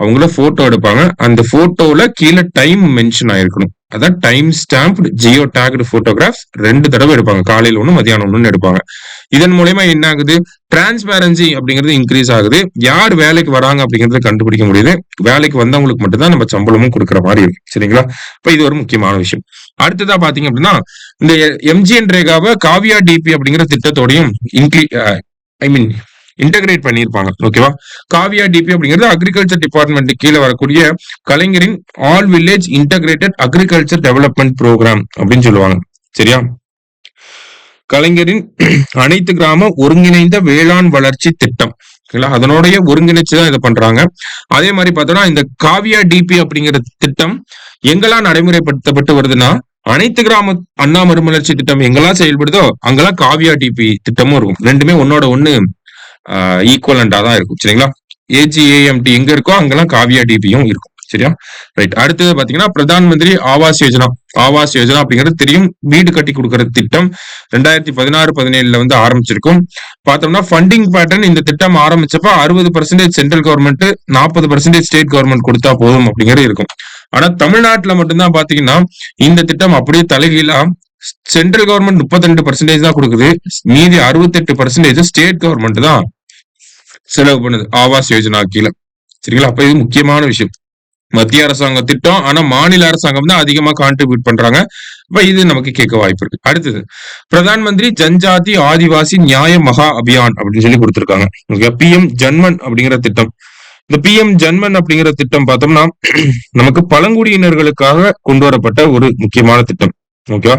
அவங்கள போட்டோ எடுப்பாங்க. அந்த போட்டோல கீழே டைம் மென்ஷன் ஆயிருக்கணும். அதான் time stamped geo tagged photograph 2 தடவை எடுப்பாங்க. காலையில ஒண்ணு மதியானம் ஒண்ணு எடுப்பாங்க. இதன் மூலயமா என்ன ஆகுது? டிரான்ஸ்பேரன்சி அப்படிங்கிறது இன்க்ரீஸ் ஆகுது. யார் வேலைக்கு வராங்க அப்படிங்கறத கண்டுபிடிக்க முடியுது. வேலைக்கு வந்தவங்களுக்கு மட்டும்தான் நம்ம சம்பளமும் கொடுக்குற மாதிரி இருக்கு. சரிங்களா? இப்ப இது ஒரு முக்கியமான விஷயம். அடுத்ததா பாத்தீங்க அப்படின்னா, இந்த எம்ஜிஎன் ரேகாவை காவியா டிபி அப்படிங்கிற திட்டத்தோடையும் ஐ மீன் இன்டகிரேட் பண்ணியிருப்பாங்க. ஓகேவா? காவியா டிபி அப்படிங்கிறது அக்ரிகல்ச்சர் டிபார்ட்மெண்ட் கீழே வரக்கூடிய கலைஞரின் all village integrated agriculture development program அப்படின்னு சொல்லுவாங்க. சரியா? கலைஞரின் அனைத்து கிராம ஒருங்கிணைந்த வேளாண் வளர்ச்சி திட்டம். அதனுடைய ஒருங்கிணைச்சுதான் இதை பண்றாங்க. அதே மாதிரி பார்த்தோம்னா இந்த காவியா டிபி அப்படிங்கிற திட்டம் எங்கெல்லாம் நடைமுறைப்படுத்தப்பட்டு வருதுன்னா, அனைத்து கிராம அண்ணா மறுமலர்ச்சி திட்டம் எங்கெல்லாம் செயல்படுதோ அங்கெல்லாம் காவியா டிபி திட்டமும் இருக்கும். ரெண்டுமே ஒன்னோட ஒண்ணு ஈக்குவலண்டா தான் இருக்கும். சரிங்களா? ஏஜிஏஎம்டி எங்க இருக்கோ அங்கெல்லாம் காவியா டிபியும் இருக்கும். சரியா? ரைட். அடுத்தது பாத்தீங்கன்னா பிரதான் மந்திரி ஆவாஸ் யோஜனா. ஆவாஸ் யோஜனா அப்படிங்கிறது தெரியும், வீடு கட்டி கொடுக்கிற திட்டம். 2016-17 வந்து ஆரம்பிச்சிருக்கும். பார்த்தோம்னா ஃபண்டிங் பேட்டர்ன் இந்த திட்டம் ஆரம்பிச்சப்ப 60% சென்ட்ரல் கவர்மெண்ட், 40% ஸ்டேட் கவர்மெண்ட் கொடுத்தா போதும் அப்படிங்கிறது இருக்கும். ஆனா தமிழ்நாட்டுல மட்டும்தான் பாத்தீங்கன்னா இந்த திட்டம் அப்படியே தலைகீழா சென்ட்ரல் கவர்மெண்ட் 32% தான் கொடுக்குது. மீதி 68% ஸ்டேட் கவர்மெண்ட் தான் செலவு பண்ணுது ஆவாஸ் யோஜனா கீழே. சரிங்களா? அப்ப இது முக்கியமான விஷயம். மத்திய அரசாங்க திட்டம், ஆனா மாநில அரசாங்கம் தான் அதிகமா கான்ட்ரிபியூட் பண்றாங்க. இப்ப இது நமக்கு கேட்க வாய்ப்பு இருக்கு. அடுத்தது பிரதான் மந்திரி ஜன்ஜாதி ஆதிவாசி நியாய மகா அபியான் அப்படின்னு சொல்லி கொடுத்திருக்காங்க. பிஎம் ஜன்மன் அப்படிங்கிற திட்டம். இந்த பிஎம் ஜன்மன் அப்படிங்கிற திட்டம் பார்த்தோம்னா நமக்கு பழங்குடியினர்களுக்காக கொண்டு வரப்பட்ட ஒரு முக்கியமான திட்டம். ஓகேவா?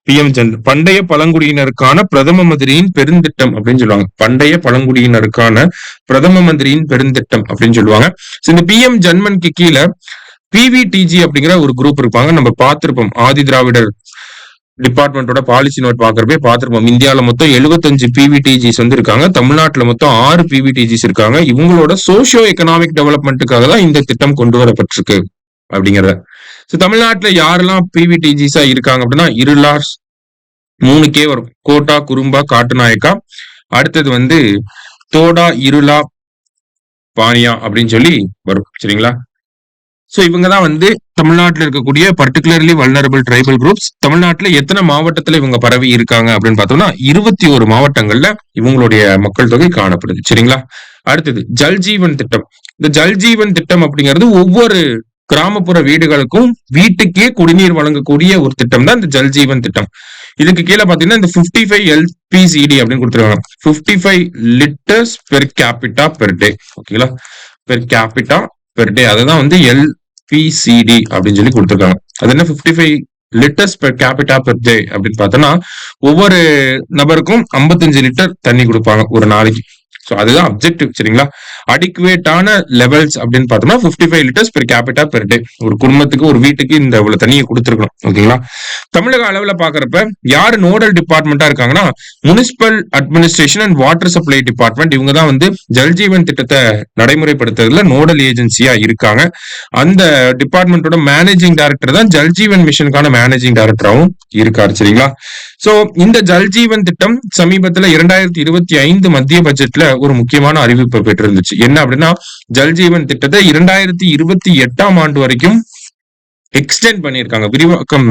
பிஎம் பண்டைய பழங்குடியினருக்கான பிரதம மந்திரியின் பெருந்திட்டம் அப்படின்னு சொல்லுவாங்க. பண்டைய பழங்குடியினருக்கான பிரதம மந்திரியின் பெருந்திட்டம் அப்படின்னு சொல்லுவாங்க. இந்த பிஎம் ஜன்மனுக்கு கீழே பிவிடிஜி அப்படிங்கிற ஒரு குரூப் இருப்பாங்க. நம்ம பார்த்திருப்போம், ஆதி திராவிடர் டிபார்ட்மெண்டோட பாலிசி நோட் பாக்குறப்பே பார்த்திருப்போம். இந்தியாவில மொத்தம் 75 பிவிடிஜிஸ் வந்து இருக்காங்க. தமிழ்நாட்டுல மொத்தம் 6 பிவிடிஜிஸ் இருக்காங்க. இவங்களோட சோசியோ எக்கனாமிக் டெவலப்மெண்ட்டுக்காக தான் இந்த திட்டம் கொண்டு வரப்பட்டிருக்கு அப்படிங்கிறத. தமிழ்நாட்டுல யாரெல்லாம் பிவிடிஜிஸா இருக்காங்க அப்படின்னா, இருளார் 3K வரும். கோட்டா, குறும்பா, காட்டுநாயக்கா. அடுத்தது வந்து தோடா, இருளா, பானியா அப்படின்னு சொல்லி வரும். சரிங்களா? சோ இவங்க தான் வந்து தமிழ்நாட்டில் இருக்கக்கூடிய பர்டிகுலர்லி வல்னரபிள் ட்ரைபல் குரூப்ஸ். தமிழ்நாட்டுல எத்தனை மாவட்டத்துல இவங்க பரவி இருக்காங்க அப்படின்னு பார்த்தோம்னா 21 மாவட்டங்கள்ல இவங்களுடைய மக்கள் தொகை காணப்படுது. சரிங்களா? அடுத்தது ஜல்ஜீவன் திட்டம். இந்த ஜல்ஜீவன் திட்டம் அப்படிங்கிறது ஒவ்வொரு கிராமப்புற வீடுகளுக்கும் வீட்டுக்கே குடிநீர் வழங்கக்கூடிய ஒரு திட்டம் தான் இந்த ஜல்ஜீவன் திட்டம். இதுக்கு கீழே பாத்தீங்கன்னா இந்த 55 LPCD அப்படின்னு கொடுத்துருக்காங்க. 55 litres per capita per day. ஓகேங்களா? பெர் கேபிட்டா பெர் டே, அதுதான் வந்து LPCD அப்படின்னு சொல்லி கொடுத்துருக்காங்க. அது என்ன 55 லிட்டர்ஸ் பெர் கேபிட்டா பெர் டே அப்படின்னு பார்த்தோம்னா ஒவ்வொரு நபருக்கும் 55 லிட்டர் தண்ணி கொடுப்பாங்க ஒரு நாளைக்கு. சோ அதுதான் அப்ஜெக்டிவ். சரிங்களா? அடிக்குவேட்டான லெவல்ஸ் அப்படின்னு பார்த்தோம்னா 55 லிட்டர்ஸ் பெர் கேபிட்டா பெர் டே. ஒரு குடும்பத்துக்கு ஒரு வீட்டுக்கு இந்த இவ்வளவு தண்ணியை கொடுத்துருக்கணும். ஓகேங்களா? தமிழக அளவுல பாக்குறப்ப யாரு நோடல் டிபார்ட்மெண்டா இருக்காங்கன்னா, municipal administration and water supply department. இவங்க தான் வந்து ஜல்ஜீவன் திட்டத்தை நடைமுறைப்படுத்துறதுல நோடல் ஏஜென்சியா இருக்காங்க. அந்த டிபார்ட்மெண்டோட மேனேஜிங் டைரக்டர் தான் ஜல்ஜீவன் மிஷனுக்கான மேனேஜிங் டைரக்டராகவும் இருக்காரு. சரிங்களா? சோ இந்த ஜல்ஜீவன் திட்டம் சமீபத்துல 2025 மத்திய பட்ஜெட்ல ஒரு முக்கியமான அறிவிப்பு பெற்றிருந்துச்சு. என்ன அப்படின்னா, ஜல்ஜீவன் திட்டத்தை 2028 ஆண்டு வரைக்கும் எக்ஸ்டெண்ட் பண்ணியிருக்காங்க, விரிவாக்கம்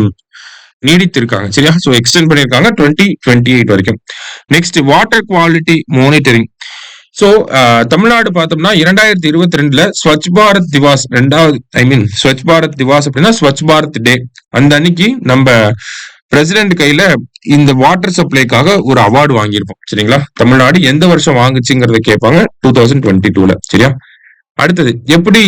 நீடித்திருக்காங்க. சரியா? சோ எக்ஸ்டெண்ட் பண்ணிருக்காங்க 2028 வரைக்கும். Next water quality monitoring. So Tamil Nadu பார்த்தோம்னா 2022ல ஸ்வச் பாரத் திவாஸ் ஸ்வச் பாரத் திவாஸ் அப்படின்னா ஸ்வச் பாரத் டே அந்த அன்னைக்கு நம்ம பிரசிடென்ட் கையில இந்த வாட்டர் சப்ளைக்காக ஒரு அவார்டு வாங்கியிருப்போம். சரிங்களா? தமிழ்நாடு எந்த வருஷம் வாங்குச்சுங்கிறத கேட்பாங்க 2022ல. சரியா? அடுத்தது எப்படி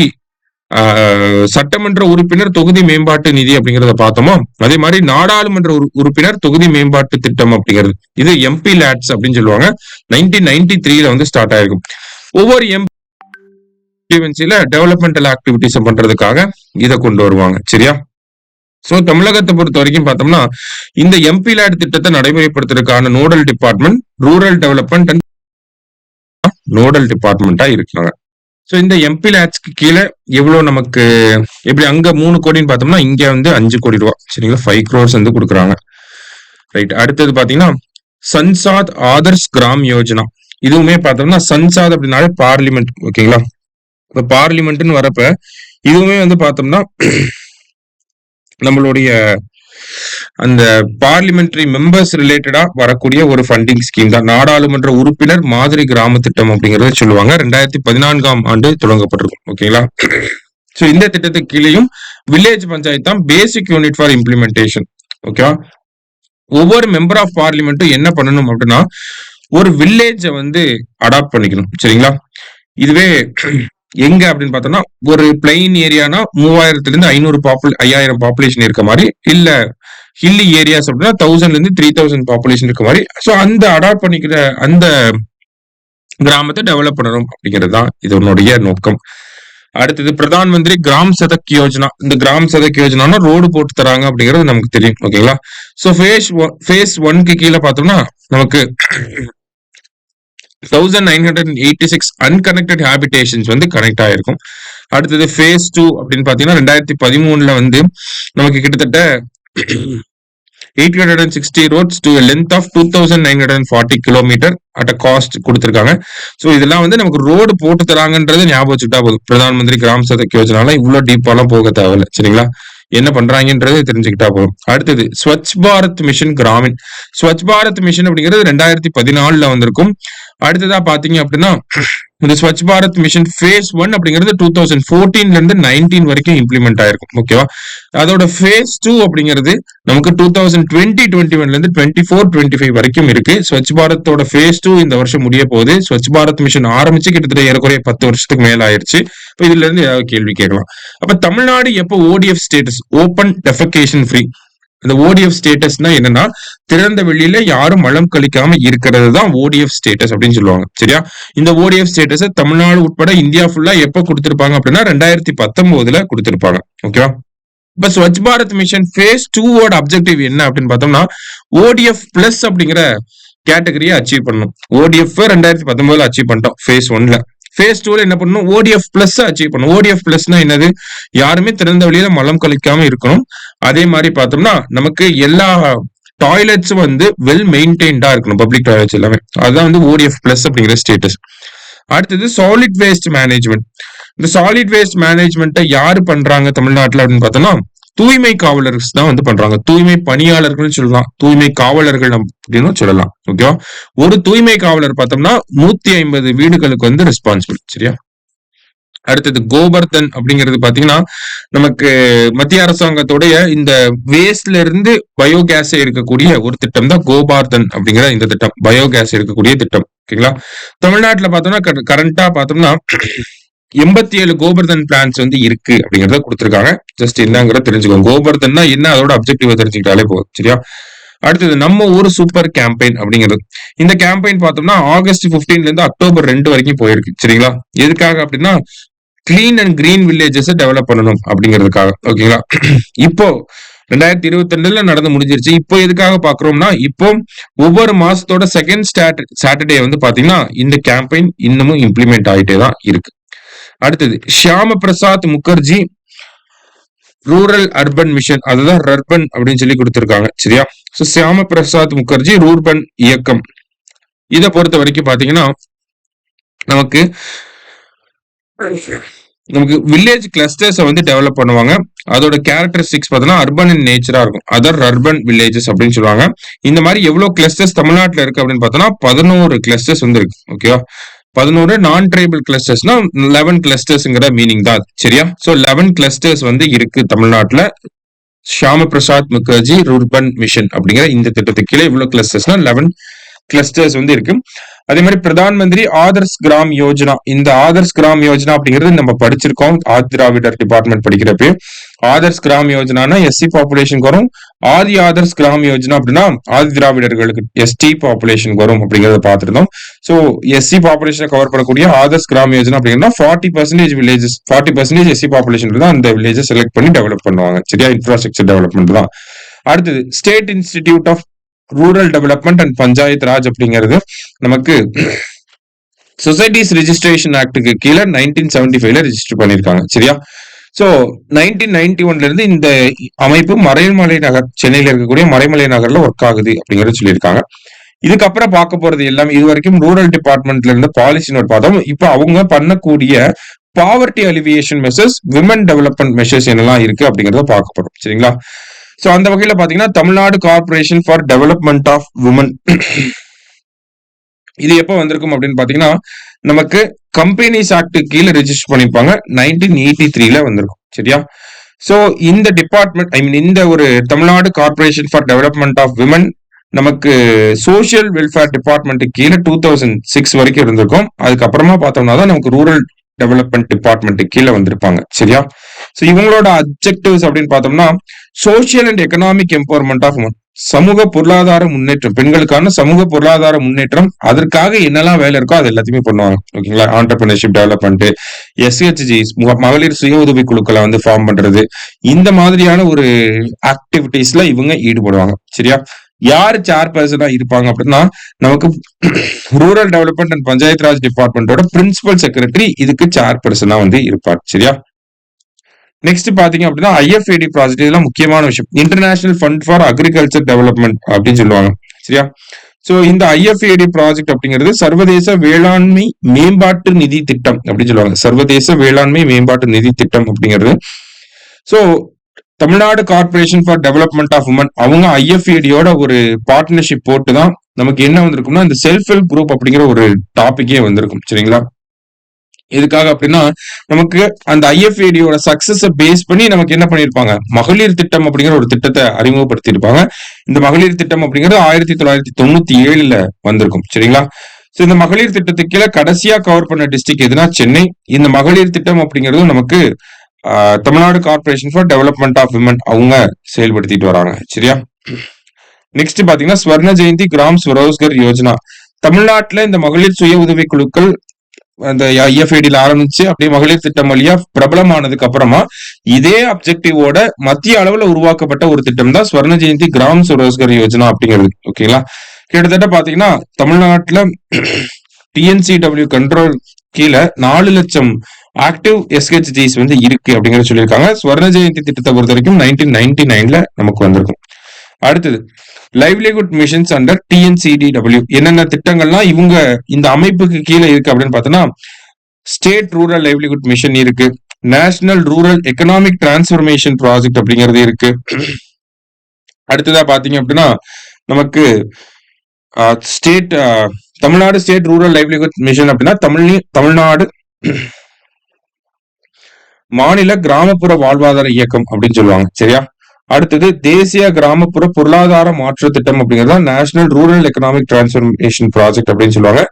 சட்டமன்ற உறுப்பினர் தொகுதி மேம்பாட்டு நிதி அப்படிங்கறத பார்த்தோமோ அதே மாதிரி நாடாளுமன்ற உறுப்பினர் தொகுதி மேம்பாட்டு திட்டம் அப்படிங்கிறது இது எம்பி லேட்ஸ் அப்படின்னு சொல்லுவாங்க. 1993ல வந்து ஸ்டார்ட் ஆயிருக்கும். ஒவ்வொரு எம்பில டெவலப்மெண்டல் ஆக்டிவிட்டிஸ் பண்றதுக்காக இதை கொண்டு வருவாங்க. சரியா? சோ தமிழகத்தை பொறுத்த வரைக்கும் பார்த்தோம்னா இந்த எம்பி லேட் திட்டத்தை நடைமுறைப்படுத்துறதுக்கான nodal department rural development and nodal டிபார்ட்மெண்டா இருக்காங்க. சோ இந்த எம்பி லேட்ஸ்க்கு கீழே எவ்வளவு நமக்கு எப்படி அங்க 3 கோடின்னு பார்த்தோம்னா இங்க வந்து 5 கோடி ரூபாய். சரிங்களா? 5 crores வந்து கொடுக்குறாங்க. ரைட். அடுத்தது பாத்தீங்கன்னா சன்சாத் ஆதர்ஸ் கிராம் யோஜனா. இதுவுமே பார்த்தோம்னா சன்சாத் அப்படின்னாலே பார்லிமெண்ட். ஓகேங்களா? இப்ப பார்லிமெண்ட்னு வரப்ப இதுவுமே வந்து பார்த்தோம்னா நம்மளுடைய அந்த பார்லிமெண்டரி மெம்பர்ஸ் ரிலேட்டடா வரக்கூடிய ஒரு ஃபண்டிங் ஸ்கீம் தான். நாடாளுமன்ற உறுப்பினர் மாதிரி கிராம திட்டம் அப்படிங்கறத சொல்லுவாங்க. 2014ஆம் ஆண்டு தொடங்கப்பட்டிருக்கும். ஓகேங்களா? சோ இந்த திட்டத்துக்கு கீழேயும் வில்லேஜ் பஞ்சாயத்து தான் பேசிக் யூனிட் ஃபார் இம்ப்ளிமெண்டேஷன். ஓகேவா? ஒவ்வொரு மெம்பர் ஆஃப் பார்லிமெண்ட்டும் என்ன பண்ணணும் அப்படின்னா ஒரு வில்லேஜ வந்து அடாப்ட் பண்ணிக்கணும். சரிங்களா? இதுவே எங்க அப்படின்னு பார்த்தோம்னா ஒரு பிளைன் ஏரியானா 3000ல இருந்து 5000 பாப்புலேஷன் இருக்க மாதிரி, இல்ல ஹில்லி ஏரியாஸ் அப்படின்னா 1000ல இருந்து 3000 பாப்புலேஷன் இருக்க மாதிரி. சோ அந்த அடாப்ட் பண்ணிக்கிற அந்த கிராமத்தை டெவலப் பண்ணணும் அப்படிங்கிறது தான் இதனுடைய நோக்கம். அடுத்தது பிரதான் மந்திரி கிராம் சதக் யோஜனா. இந்த கிராம் சதக் யோஜனா ரோடு போட்டு தராங்க அப்படிங்கிறது நமக்கு தெரியும். ஓகேங்களா? சோ ஃபேஸ் 1க்கு கீழே பார்த்தோம்னா நமக்கு 1986 அன்கனெக்டட் ஹேபிடேஷன்ஸ் வந்து கனெக்ட் ஆயிருக்கும். அடுத்தது ஃபேஸ் 2 அப்படின்னு பாத்தீங்கன்னா 2013ல வந்து நமக்கு கிட்டத்தட்ட 860 roads to length of 2940 kilometre at a cost கொடுத்திருக்காங்க. சோ இதெல்லாம் வந்து நமக்கு ரோடு போட்டு தராங்கன்றது ஞாபகம் வச்சுட்டா போதும். பிரதான் மந்திரி கிராம் சதக் யோஜனால இவ்வளவு டீப்பாலாம் போக தேவையில்ல. சரிங்களா? என்ன பண்றாங்கன்றது தெரிஞ்சுக்கிட்டா போதும். அடுத்தது ஸ்வச் பாரத் மிஷன் கிராமின். ஸ்வச் பாரத் மிஷன் அப்படிங்கிறது 2014ல வந்திருக்கும். அடுத்ததா பாத்தீங்க அப்படின்னா இந்த ஸ்வச் பாரத் மிஷன் ஃபேஸ் 1 அப்படிங்கிறது 2014ல இருந்து 19 வரைக்கும் இம்ப்ளிமெண்ட் ஆயிருக்கும். ஓகேவா? அதோட ஃபேஸ் 2 அப்படிங்கிறது நமக்கு 2020-21ல இருந்து 24-25 வரைக்கும் இருக்கு. ஸ்வச் பாரத்தோட ஃபேஸ் 2 இந்த வருஷம் முடிய போகுது. ஸ்வச் பாரத் மிஷன் ஆரம்பிச்சு கிட்டத்தட்ட ஏறக்குறைய 10 வருஷத்துக்கு மேல ஆயிருச்சு. இப்ப இதுல இருந்து ஏதாவது கேள்வி கேட்கலாம். அப்ப தமிழ்நாடு எப்போ OTF status open defecation free. இந்த ஓடிஎஃப் ஸ்டேட்டஸ்னா என்னன்னா திறந்த வெளியில யாரும் மலம் கழிக்காம இருக்கிறது தான் ஓடிஎஃப் ஸ்டேட்டஸ் அப்படின்னு சொல்லுவாங்க. சரியா? இந்த ஓடிஎஃப் ஸ்டேட்டஸ் தமிழ்நாடு உட்பட இந்தியா ஃபுல்லா எப்ப கொடுத்திருப்பாங்க அப்படின்னா 2019ல கொடுத்திருப்பாங்க. ஓகேவா? இப்ப Swachh Bharat mission phase 2 objective என்ன அப்படின்னு பார்த்தோம்னா ஓடிஎஃப் பிளஸ் அப்படிங்கிற கேட்டகரியை அச்சீவ் பண்ணணும். ஓடிஎஃப் 2019ல அச்சீவ் பண்ணிட்டோம் ஃபேஸ் 1ல. ஃபேஸ் 2ல என்ன பண்ணணும்? ஓடிஎஃப் பிளஸ் அச்சீவ் பண்ணணும். ஓடிஎஃப் பிளஸ்னா என்னது? யாருமே திறந்த வெளியில மலம் கழிக்காம இருக்கணும். அதே மாதிரி பார்த்தோம்னா நமக்கு எல்லா டாய்லெட்ஸும் வந்து வெல் மெயின்டைன்டா இருக்கணும். பப்ளிக் டாய்லெட்ஸ் எல்லாமே. அதுதான் வந்து ஓடிஎஃப் பிளஸ் அப்படிங்கிற ஸ்டேட்டஸ். அடுத்தது சாலிட் வேஸ்ட் மேனேஜ்மெண்ட். இந்த சாலிட் வேஸ்ட் மேனேஜ்மெண்ட்டை யாரு பண்றாங்க தமிழ்நாட்டுல அப்படின்னு பார்த்தோம்னா தூய்மை காவலர்கள் தான் வந்து பண்றாங்க. தூய்மை பணியாளர்கள் சொல்லலாம், தூய்மை காவலர்கள் அப்படின்னு சொல்லலாம். ஓகேவா? ஒரு தூய்மை காவலர் பார்த்தோம்னா 150 வீடுகளுக்கு வந்து ரெஸ்பான்சிபிள். சரியா? அடுத்தது கோபர்தன் அப்படிங்கிறது பாத்தீங்கன்னா நமக்கு மத்திய அரசாங்கத்துடைய இந்த வேஸ்ட்ல இருந்து பயோகேஸ் இருக்கக்கூடிய ஒரு திட்டம் தான் கோபார்தன் அப்படிங்கிற இந்த திட்டம். பயோகேஸ் இருக்கக்கூடிய திட்டம். ஓகேங்களா? தமிழ்நாட்டுல பார்த்தோம்னா கரண்டா பார்த்தோம்னா 87 கோபர்தன் பிளான்ஸ் வந்து இருக்கு அப்படிங்கறத கொடுத்திருக்காங்க. ஜஸ்ட் என்னங்கிறத தெரிஞ்சுக்கோங்க. கோபர்தன்னா என்ன அதோட அப்ஜெக்டிவ் தெரிஞ்சுக்கிட்டாலே போதும். சரியா? அடுத்தது நம்ம ஊர் சூப்பர் கேம்பெயின் அப்படிங்கிறது. இந்த கேம்பெயின் பார்த்தோம்னா ஆகஸ்ட் 15ல இருந்து அக்டோபர் 2 வரைக்கும் போயிருக்கு. சரிங்களா? எதுக்காக அப்படின்னா clean and green villages develop பண்ணணும் அப்படிங்கிறதுக்காக. ஓகேங்களா? இப்போ 2022ல நடந்து முடிஞ்சிருச்சு. இப்போ எதுக்காக பாக்குறோம்னா இப்போ ஒவ்வொரு மாசத்தோட செகண்ட் சாட்டர்டே வந்து பாத்தீங்கன்னா இந்த கேம்பெயின் இன்னமும் இம்ப்ளிமெண்ட் ஆகிட்டே தான் இருக்கு. அடுத்தது Shyama Prasad Mukherjee rural urban mission, அதுதான் ரர்பன் அப்படின்னு சொல்லி கொடுத்திருக்காங்க. சரியா? சோ ஷியாம பிரசாத் முகர்ஜி ரூர்பன் இயக்கம். இதை பொறுத்த வரைக்கும் பாத்தீங்கன்னா நமக்கு நமக்கு வில்லேஜ் கிளஸ்டர்ஸ் வந்து டெவலப் பண்ணுவாங்க. அதோட கேரக்டரிஸ்டிக்ஸ் பார்த்தோம்னா அர்பன் இன் நேச்சரா இருக்கும். அதர் அர்பன் வில்லேஜஸ் அப்படின்னு சொல்லுவாங்க. இந்த மாதிரி எவ்வளவு கிளஸ்டர்ஸ் தமிழ்நாட்டுல இருக்கு அப்படின்னு பார்த்தோம்னா 11 கிளஸ்டர்ஸ் வந்து இருக்கு. ஓகேவா? 11 நான் ட்ரைபல் கிளஸ்டர்ஸ்னா 11 கிளஸ்டர்ஸ்ங்கிற மீனிங் தான் அது. சரியா? சோ 11 கிளஸ்டர்ஸ் வந்து இருக்கு தமிழ்நாட்டுல. ஷியாம பிரசாத் முகர்ஜி ரூர்பன் மிஷன் அப்படிங்கிற இந்த திட்டத்துக்கு கீழே இவ்வளவு கிளஸ்டர்ஸ்னா 11 கிளஸ்டர்ஸ் வந்து இருக்கு. அதே மாதிரி பிரதான் மந்திரி ஆதர்ஸ் கிராம் யோஜனா, இந்த ஆதர்ஸ் கிராம் யோஜனா அப்படிங்கிறது நம்ம படிச்சிருக்கோம் ஆதி திராவிடர் டிபார்ட்மெண்ட் படிக்கிறப்ப. ஆதர்ஸ் கிராம் யோஜனானா எஸ்சி பாப்புலேஷனுக்கு வரும். ஆதி ஆதர்ஸ் கிராம் யோஜனா அப்படின்னா ஆதி திராவிடர்களுக்கு எஸ்டி பாப்புலேஷனுக்கு வரும் அப்படிங்கறத பார்த்திருந்தோம். சோ எஸ்சி பாப்புலேஷனை கவர் பண்ணக்கூடிய ஆதர்ஸ் கிராம் யோஜனா அப்படின்னா 40% வில்லேஜஸ் 40% எஸ்சி பாப்புலேஷன் தான் அந்த வில்லேஜஸ் செலக்ட் பண்ணி டெவலப் பண்ணுவாங்க. சரியா? இன்ஃப்ராஸ்ட்ரக்சர் டெவலப்மெண்ட் தான். அடுத்தது state institute of rural development and panchayat Raj அப்படிங்கிறது நமக்கு சொசைட்டிஸ் ரெஜிஸ்ட்ரேஷன் ஆக்டுக்கு கீழே 1975ல ரெஜிஸ்டர் பண்ணிருக்காங்க. சரியா? சோ 1991ல இருந்து இந்த அமைப்பு மறைமலை நகர், சென்னையில இருக்கக்கூடிய மறைமலை நகர்ல ஒர்க் ஆகுது அப்படிங்கறது சொல்லியிருக்காங்க. இதுக்கப்புறம் பார்க்க போறது எல்லாமே இது வரைக்கும் ரூரல் டிபார்ட்மெண்ட்ல இருந்து பாலிசி நோட் பார்த்தோம். இப்ப அவங்க பண்ணக்கூடிய poverty alleviation measures, women development measures என்னெல்லாம் இருக்கு அப்படிங்கறத பார்க்க போறோம். சரிங்களா? சோ அந்த வகையில பாத்தீங்கன்னா Tamil Nadu corporation for development of women இது எப்ப வந்திருக்கும் அப்படின்னு பாத்தீங்கன்னா நமக்கு கம்பெனிஸ் ஆக்ட் கீழே ரெஜிஸ்டர் பண்ணிருப்பாங்க. 1983ல வந்திருக்கும். சரியா? சோ இந்த டிபார்ட்மெண்ட் இந்த ஒரு Tamil Nadu corporation for development of women நமக்கு சோசியல் வெல்ஃபேர் டிபார்ட்மெண்ட் கீழே 2006 வரைக்கும் இருந்திருக்கும். அதுக்கப்புறமா பார்த்தோம்னா தான் நமக்கு ரூரல் டெவலப்மெண்ட் டிபார்ட்மெண்ட் கீழே வந்திருப்பாங்க. சரியா? சோ இவங்களோட அப்ஜெக்டிவ்ஸ் அப்படின்னு பார்த்தோம்னா social and economic empowerment of women, சமூக பொருளாதார முன்னேற்றம், பெண்களுக்கான சமூக பொருளாதார முன்னேற்றம், அதற்காக என்னெல்லாம் வேலை இருக்கோ அது எல்லாத்தையுமே பண்ணுவாங்க. ஓகேங்களா? ஆண்டர்பிரினர்ஷிப் டெவலப்மெண்ட், எஸ்ஹெச்ஜி மகளிர் சுய உதவி குழுக்களை வந்து ஃபார்ம் பண்றது, இந்த மாதிரியான ஒரு ஆக்டிவிட்டிஸ்ல இவங்க ஈடுபடுவாங்க. சரியா? யாரு சேர்பர்சனா இருப்பாங்க அப்படின்னா நமக்கு rural development and panchayat raj டிபார்ட்மெண்டோட பிரின்சிபல் செக்ரட்டரி இதுக்கு சேர்பர்சனா வந்து இருப்பார். சரியா? நெக்ஸ்ட் பாத்தீங்க அப்படின்னா ஐஎஃப்ஏடி ப்ராஜெக்ட், இதெல்லாம் முக்கியமான விஷயம். International fund for agriculture development அப்படின்னு சொல்லுவாங்க. சரியா? சோ இந்த ஐஎஃப்ஏடி ப்ராஜெக்ட் அப்படிங்கிறது சர்வதேச வேளாண்மை மேம்பாட்டு நிதி திட்டம் அப்படின்னு சொல்லுவாங்க. சர்வதேச வேளாண்மை மேம்பாட்டு நிதி திட்டம் அப்படிங்கிறது. So Tamil Nadu corporation for development of women அவங்க ஐஎஃப்ஏடியோட ஒரு பார்ட்னர்ஷிப் போட்டு தான் நமக்கு என்ன வந்திருக்கும்னா இந்த செல்ஃப் ஹெல்ப் குரூப் அப்படிங்கிற ஒரு டாபிக்கே வந்திருக்கும். சரிங்களா? எதுக்காக அப்படின்னா நமக்கு அந்த ஐஎஃப்ஏடியோட சக்சஸ் பேஸ் பண்ணி நமக்கு என்ன பண்ணிருப்பாங்க, மகளிர் திட்டம் அப்படிங்கிற ஒரு திட்டத்தை அறிமுகப்படுத்தி இருப்பாங்க. இந்த மகளிர் திட்டம் அப்படிங்கிறது 1997ல வந்திருக்கும். சரிங்களா? சோ இந்த மகளிர் திட்டத்துக்கு கீழே கடைசியா கவர் பண்ண டிஸ்ட்ரிக்ட் எதுனா சென்னை. இந்த மகளிர் திட்டம் அப்படிங்கிறது நமக்கு Tamil Nadu corporation for development of women அவங்க செயல்படுத்திட்டு வராங்க. சரியா? நெக்ஸ்ட் பாத்தீங்கன்னா ஸ்வர்ண ஜெயந்தி கிராம் ஸ்வரோஸ்கர் யோஜனா. தமிழ்நாட்டுல இந்த மகளிர் சுய உதவி குழுக்கள் அந்த ஐஎஃப்ஐடியில் ஆரம்பிச்சு அப்படியே மகளிர் திட்டம் வழியா பிரபலமானதுக்கு அப்புறமா இதே அப்ஜெக்டிவோட மத்திய அளவுல உருவாக்கப்பட்ட ஒரு திட்டம் தான் ஸ்வர்ண ஜெயந்தி கிராம் ஸ்வரோஸ்கர் யோஜனா அப்படிங்கிறது. ஓகேங்களா? கிட்டத்தட்ட பாத்தீங்கன்னா தமிழ்நாட்டுல டிஎன்சிடபிள்யூ கண்ட்ரோல் கீழே 4 லட்சம் ஆக்டிவ் எஸ்ஹெச்ஜிஸ் வந்து இருக்கு அப்படிங்கறத சொல்லியிருக்காங்க. ஸ்வர்ண ஜெயந்தி திட்டத்தை பொறுத்த வரைக்கும் 1999ல நமக்கு வந்திருக்கும். அடுத்தது லைவ்லிஹுட் மிஷன்ஸ் அண்டர் டிஎன்சிடிடபிள்யூ, என்னென்ன திட்டங்கள்லாம் இவங்க இந்த அமைப்புக்கு கீழே இருக்கு அப்படின்னு பார்த்தோம்னா ஸ்டேட் ரூரல் லைவ்லிஹுட் மிஷன் இருக்கு, national rural economic transformation project அப்படிங்கிறது இருக்கு. அடுத்ததா பாத்தீங்க அப்படின்னா நமக்கு state Tamil Nadu state rural livelihood mission அப்படின்னா தமிழ்நாடு மாநில கிராமப்புற வாழ்வாதார இயக்கம் அப்படின்னு சொல்லுவாங்க. சரியா? அடுத்தது தேசிய கிராமப்புற பொருளாதார மாற்று திட்டம் அப்படிங்கிறது national rural economic transformation project அப்படின்னு சொல்லுவாங்க.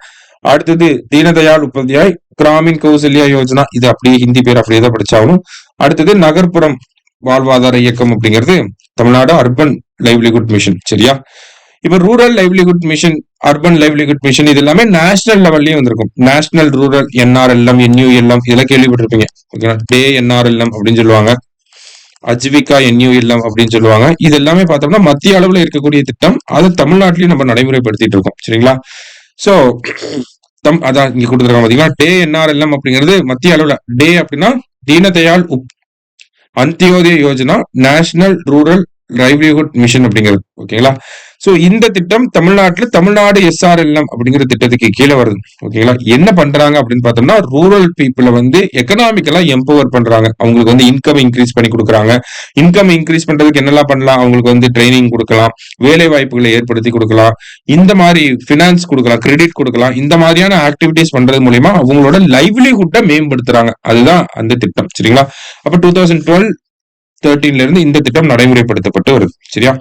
அடுத்தது தீனதயாள் உபாத்யாய் கிராமின் கௌசல்யா யோஜனா, இது அப்படியே ஹிந்தி பேர் அப்படியே தான் படிச்சாகணும். அடுத்தது நகர்ப்புறம் வாழ்வாதார இயக்கம் அப்படிங்கிறது தமிழ்நாடு அர்பன் லைவ்லிஹுட் மிஷன். சரியா? இப்ப rural livelihood mission, urban livelihood mission இது எல்லாமே நேஷனல் லெவல்லயே வந்திருக்கும். நேஷனல் ரூரல் என்ஆர்எல்எம், என்யூஎல்எம் இதெல்லாம் கேள்விப்பட்டிருப்பீங்க. ஓகேங்களா? டே என்ஆர்எல்எம் அப்படின்னு சொல்லுவாங்க, அஜ்விகா என்யூஎல்எம் அப்படின்னு சொல்லுவாங்க. இது எல்லாமே பார்த்தோம்னா மத்திய அளவுல இருக்கக்கூடிய திட்டம். அது தமிழ்நாட்டிலயும் நம்ம நடைமுறைப்படுத்திட்டு இருக்கோம். சரிங்களா? சோ அதான் இங்க கொடுத்துருக்காங்க பாத்தீங்கன்னா டே என்ஆர்எல்எம் அப்படிங்கிறது மத்திய அளவுல. டே அப்படின்னா Deendayal Antyodaya Yojana, national rural livelihood mission அப்படிங்கிறது. ஓகேங்களா? சோ இந்த திட்டம் தமிழ்நாட்டுல தமிழ்நாடு SRLM அப்படிங்கிற திட்டத்துக்கு கீழே வருது. ஓகேங்களா? என்ன பண்றாங்க அப்படின்னு பார்த்தோம்னா, ரூரல் பீப்புள வந்து எக்கனாமிக்கலா எம்பவர் பண்றாங்க. அவங்களுக்கு வந்து இன்கம் இன்கிரீஸ் பண்ணி குடுக்குறாங்க. இன்கம் இன்கிரீஸ் பண்றதுக்கு என்னெல்லாம் பண்ணலாம்? அவங்களுக்கு வந்து ட்ரெய்னிங் குடுக்கலாம், வேலை வாய்ப்புகளை ஏற்படுத்தி குடுக்கலாம், இந்த மாரி ஃபினான்ஸ் குடுக்கலாம், கிரெடிட் குடுக்கலாம். இந்த மாதிரியான ஆக்டிவிட்டீஸ் பண்றது மூலியமா அவங்களோட லைவ்லிஹுட்ட மேம்படுத்துறாங்க. அதுதான் அந்த திட்டம். சரிங்களா? அப்ப 2012, 13ல இருந்து இந்த திட்டம் நடைமுறைப்படுத்தப்பட்டு வருது. சரியா?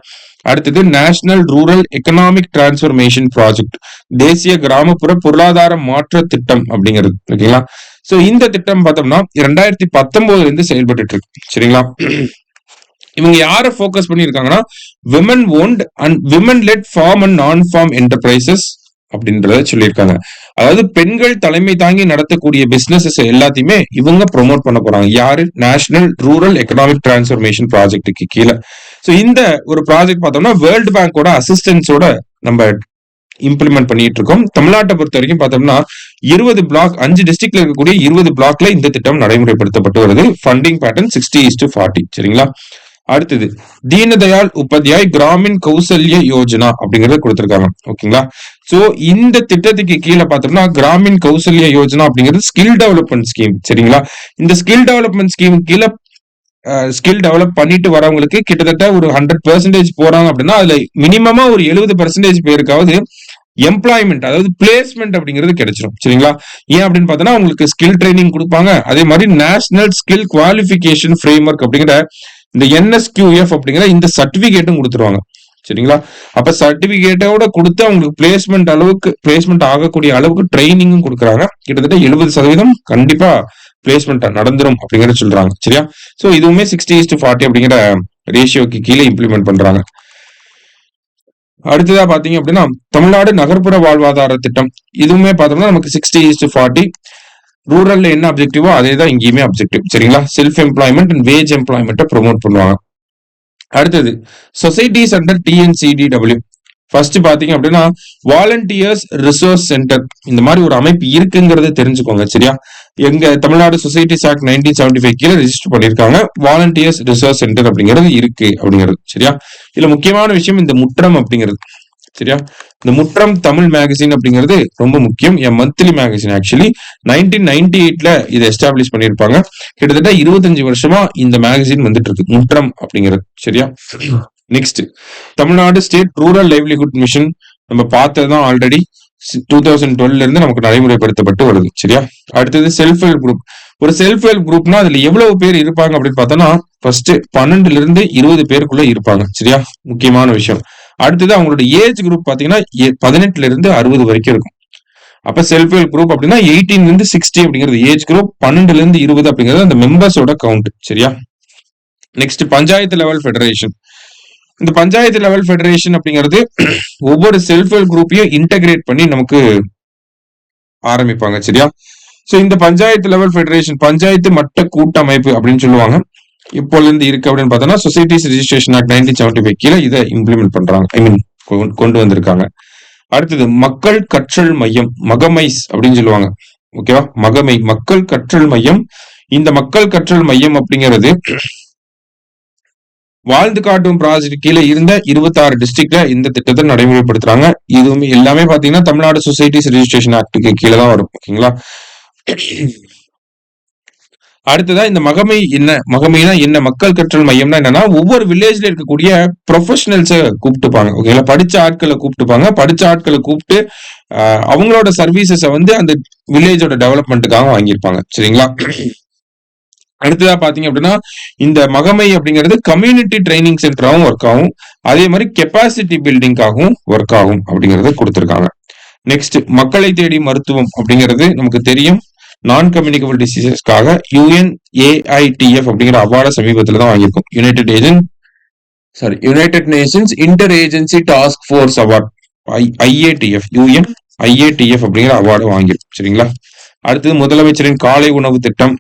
அடுத்தது national rural economic transformation project, தேசிய கிராமப்புற பொருளாதார மாற்ற திட்டம் அப்படிங்கிறது. ஓகேங்களா? சோ இந்த திட்டம் பார்த்தோம்னா 2019 இருந்து செயல்பட்டு இருக்கு. சரிங்களா? இவங்க யார ஃபோக்கஸ் பண்ணியிருக்காங்கன்னா, women owned and women led farm and non farm enterprises அப்படின்றத சொல்லியிருக்காங்க. அதாவது பெண்கள் தலைமை தாங்கி நடத்தக்கூடிய பிசினஸஸ் எல்லாத்தையுமே இவங்க ப்ரொமோட் பண்ண போறாங்க. யாரு? நேஷனல் ரூரல் எக்கனாமிக் டிரான்ஸ்ஃபர்மேஷன் ப்ராஜெக்ட்டுக்கு கீழே. சோ இந்த ஒரு ப்ராஜெக்ட் பார்த்தோம்னா வேர்ல்ட் பேங்கோட அசிஸ்டன்ஸோட நம்ம இம்ப்ளிமெண்ட் பண்ணிட்டு இருக்கோம். தமிழ்நாட்டை பொறுத்த வரைக்கும் பார்த்தோம்னா 20 பிளாக் 5 டிஸ்ட்ரிக்ட்ல இருக்கக்கூடிய 20 பிளாக்ல இந்த திட்டம் நடைமுறைப்படுத்தப்பட்டு வருது. Funding pattern 60:40. சரிங்களா? அடுத்தது தீனதயாள் உபாத்யாய் கிராமின் கௌசல்ய யோஜனா அப்படிங்கறத கொடுத்திருக்காங்க. ஓகேங்களா? சோ இந்த திட்டத்துக்கு கீழே பார்த்தோம்னா கிராமின் கௌசல்ய யோஜனா அப்படிங்கிறது ஸ்கில் டெவலப்மெண்ட் ஸ்கீம். சரிங்களா? இந்த ஸ்கில் டெவலப்மெண்ட் ஸ்கீம் கீழே ஸ்கில் டெவலப் பண்ணிட்டு வரவங்களுக்கு கிட்டத்தட்ட ஒரு 100% போறாங்க அப்படின்னா அதுல மினிமமா ஒரு 70% பேருக்காவது எம்ப்ளாய்மெண்ட், அதாவது பிளேஸ்மெண்ட் அப்படிங்கிறது கிடைச்சிடும். சரிங்களா? ஏன் அப்படின்னு பார்த்தோம்னா உங்களுக்கு ஸ்கில் ட்ரைனிங் கொடுப்பாங்க. அதே மாதிரி நேஷனல் ஸ்கில் குவாலிஃபிகேஷன் ஃப்ரேம்வொர்க் அப்படிங்கிற இந்த NSQF அப்படிங்கிற இந்த சர்டிபிகேட்டும் கொடுத்துருவாங்க. சரிங்களா? அப்ப சர்டிபிகேட்டோட கொடுத்து அவங்களுக்கு பிளேஸ்மெண்ட் ஆகக்கூடிய அளவுக்கு ட்ரைனிங்கும் கொடுக்குறாங்க. கிட்டத்தட்ட 70% கண்டிப்பா பிளேஸ்மெண்ட் நடந்துரும் அப்படிங்கறத சொல்றாங்க. சரியா? சோ இதுவுமே 60:40 அப்படிங்கிற ரேஷியோக்கு கீழே இம்ப்ளிமெண்ட் பண்றாங்க. அடுத்ததா பாத்தீங்க அப்படின்னா தமிழ்நாடு நகர்ப்புற வாழ்வாதார திட்டம், இதுவுமே பார்த்தோம்னா நமக்கு 60:40. ரூரல்ல என்ன அப்ஜெக்டிவோ அதே தான் இங்கேயுமே அப்ஜெக்டிவ். சரிங்களா? செல்ஃப் எம்ப்ளாய்மெண்ட் அண்ட் வேஜ் எம்ப்ளாய்மெண்ட்டை ப்ரொமோட் பண்ணுவாங்க. அடுத்தது சொசைட்டிஸ் அண்டர் TNCDW. ஃபர்ஸ்ட் பாத்தீங்க அப்படின்னா வாலண்டியர்ஸ் ரிசோர்ஸ் சென்டர், இந்த மாதிரி ஒரு அமைப்பு இருக்குங்கிறத தெரிஞ்சுக்கோங்க. சரியா? எங்க தமிழ்நாடு சொசைட்டிஸ் ஆக்ட் 1975 கீழே ரெஜிஸ்டர் பண்ணிருக்காங்க. வாலண்டியர்ஸ் ரிசோர்ஸ் சென்டர் அப்படிங்கிறது இருக்கு அப்படிங்கிறது. சரியா? இதுல முக்கியமான விஷயம் இந்த முற்றம் அப்படிங்கிறது. சரியா? இந்த முற்றம் தமிழ் மேகசின் அப்படிங்கிறது ரொம்ப முக்கியம். என் மந்த்லி மேகசின் ஆக்சுவலி 1998ல இதை எஸ்டாப்ளிஷ் பண்ணிருப்பாங்க. கிட்டத்தட்ட 25 வருஷமா இந்த மேகசின் வந்துட்டு இருக்கு, முற்றம் அப்படிங்கிறது. சரியா? Next Tamil Nadu state rural livelihood mission, நம்ம பார்த்ததுதான் ஆல்ரெடி. 2012ல இருந்து நமக்கு நடைமுறைப்படுத்தப்பட்டு வருது. சரியா? அடுத்தது செல்ஃப் ஹெல்ப் குரூப். ஒரு செல்ஃப் ஹெல்ப் குரூப்னா அதுல எவ்வளவு பேர் இருப்பாங்க அப்படின்னு பார்த்தோம்னா ஃபர்ஸ்ட் 12ல இருந்து 20 பேருக்குள்ள இருப்பாங்க. சரியா? முக்கியமான விஷயம். அடுத்தது அவங்களோட ஏஜ் குரூப் பாத்தீங்கன்னா 18ல இருந்து 60 வரைக்கும் இருக்கும். அப்ப செல்ஃப் ஹெல்ப் குரூப் அப்படின்னா 18ல இருந்து 60 அப்படிங்கிறது ஏஜ் குரூப், 12ல இருந்து 20 அப்படிங்கிறது அந்த மெம்பர்ஸோட கவுண்ட். சரியா? Next panchayat level federation. இந்த பஞ்சாயத்து லெவல் ஃபெடரேஷன் அப்படிங்கிறது ஒவ்வொரு செல்ஃப் ஹெல்ப் குரூப்பையும் இன்டகிரேட் பண்ணி நமக்கு ஆரம்பிப்பாங்க. சரியா? சோ இந்த பஞ்சாயத்து லெவல் ஃபெடரேஷன் பஞ்சாயத்து மட்ட கூட்டமைப்பு அப்படின்னு சொல்லுவாங்க. இப்போல இருந்து இருக்கு அப்படின்னு பார்த்தோம்னா சொசைட்டிஸ் ரெஜிஸ்ட்ரேஷன் ஆக்ட் 1975 கீழே இதை இம்ப்ளிமெண்ட் பண்றாங்க, கொண்டு வந்திருக்காங்க. அடுத்தது மக்கள் கற்றல் மையம், மகமைஸ் அப்படின்னு சொல்லுவாங்க. ஓகேவா? மகமை மக்கள் கற்றல் மையம். இந்த மக்கள் கற்றல் மையம் அப்படிங்கிறது வாழ்ந்து காட்டும் ப்ராஜெக்ட் கீழே இருந்த 26 டிஸ்ட்ரிக்ட்ல இந்த திட்டத்தை நடைமுறைப்படுத்துறாங்க. இதுவுமே எல்லாமே பாத்தீங்கன்னா தமிழ்நாடு சொசைட்டிஸ் ரெஜிஸ்ட்ரேஷன் ஆக்டுக்கு கீழே தான் வரும். ஓகேங்களா? அடுத்ததா இந்த மகமை என்ன, மகமைனா என்ன, மக்கள் கற்றல் மையம்னா என்னன்னா ஒவ்வொரு வில்லேஜ்ல இருக்கக்கூடிய ப்ரொஃபஷனல்ஸை கூப்பிட்டுப்பாங்க. ஓகேங்களா? படிச்ச ஆட்களை கூப்பிட்டுப்பாங்க. படிச்ச ஆட்களை கூப்பிட்டு அவங்களோட சர்வீசஸை வந்து அந்த வில்லேஜோட டெவலப்மெண்ட்டுக்காக வாங்கியிருப்பாங்க. சரிங்களா? அடுத்ததா பாத்தீங்க அப்படின்னா இந்த மகமை அப்படிங்கிறது கம்யூனிட்டி ட்ரைனிங் சென்டராகவும் ஒர்க் ஆகும், அதே மாதிரி கெப்பாசிட்டி பில்டிங்காகவும் ஒர்க் ஆகும் அப்படிங்கறத கொடுத்திருக்காங்க. நெக்ஸ்ட் மக்களை தேடி மருத்துவம் அப்படிங்கிறது நமக்கு தெரியும். நான் கம்யூனிகபிள் டிசீசஸ்க்காக UNAITF அப்படிங்கிற அவார்டை சமீபத்துல தான் வாங்கியிருக்கும். United Nations inter agency task force award IATF, UNIATF அப்படிங்கிற அவார்டு வாங்கியிருக்கும். சரிங்களா? அடுத்தது முதலமைச்சரின் காலை உணவு திட்டம்,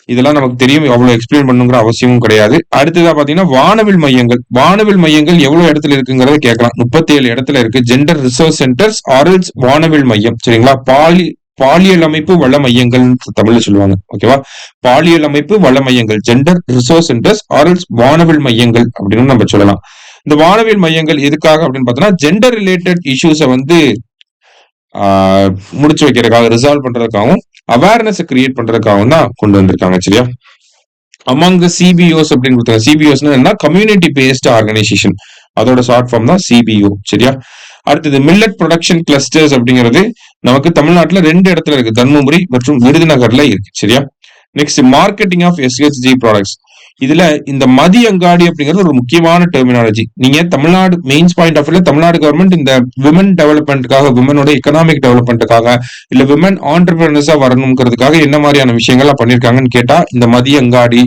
இதெல்லாம் நமக்கு தெரியும், எவ்வளவு எக்ஸ்பிளைன் பண்ணுங்கிற அவசியமும் கிடையாது. அடுத்ததா பாத்தீங்கன்னா வானவில் மையங்கள். வானவில் மையங்கள் எவ்வளவு இடத்துல இருக்குங்கிறத கேட்கலாம். 37 இடத்துல இருக்கு. ஜெண்டர் ரிசோர்ஸ் சென்டர்ஸ் ஆரல்ஸ் வானவில் மையம். சரிங்களா? பாலியல் அமைப்பு வள மையங்கள் தமிழ்ல சொல்லுவாங்க. ஓகேவா? பாலியல் அமைப்பு வள மையங்கள், ஜெண்டர் ரிசோர்ஸ் சென்டர்ஸ் ஆர்எல்ஸ் வானவில் மையங்கள் அப்படின்னு நம்ம சொல்லலாம். இந்த வானவில் மையங்கள் எதுக்காக அப்படின்னு பார்த்தோம்னா ஜெண்டர் ரிலேட்டட் இஷ்யூஸை வந்து முடிச்சு வைக்கிறதுக்காக, ரிசால்வ் பண்றதுக்காகவும் அவேர்னஸ் கிரியேட் பண்றதுக்காகவும் தான் கொண்டு வந்திருக்காங்க. சரியா? அமாங் த சிபிஓஸ் அப்படின்னு கொடுத்தாங்க. சிபிஓஸ் என்ன? கம்யூனிட்டி பேஸ்ட் ஆர்கனைசேஷன், அதோட ஷார்ட் ஃபார்ம் தான் சிபிஓ. சரியா? அடுத்தது மில்லட் ப்ரொடக்ஷன் கிளஸ்டர்ஸ் அப்படிங்கிறது நமக்கு தமிழ்நாட்டுல 2 இடத்துல இருக்கு, தர்மபுரி மற்றும் விருதுநகர்ல இருக்கு. சரியா? Next marketing of SHG products. இதுல இந்த மதி அங்காடி அப்படிங்கிறது ஒரு முக்கியமான டெர்மினாலஜி. நீங்க தமிழ்நாடு மெயின்ஸ் பாயிண்ட் ஆஃப் வியூல தமிழ்நாடு கவர்மெண்ட் இந்த விமன் டெவலப்மெண்ட்டுக்காக, விமனோட எக்கனாமிக் டெவலப்மெண்ட்டுக்காக, இல்ல விமன் ஆண்டர்பிரினர்ஸா வரணுங்கிறதுக்காக என்ன மாதிரியான விஷயங்கள்லாம் பண்ணிருக்காங்கன்னு கேட்டா, இந்த மதி அங்காடி,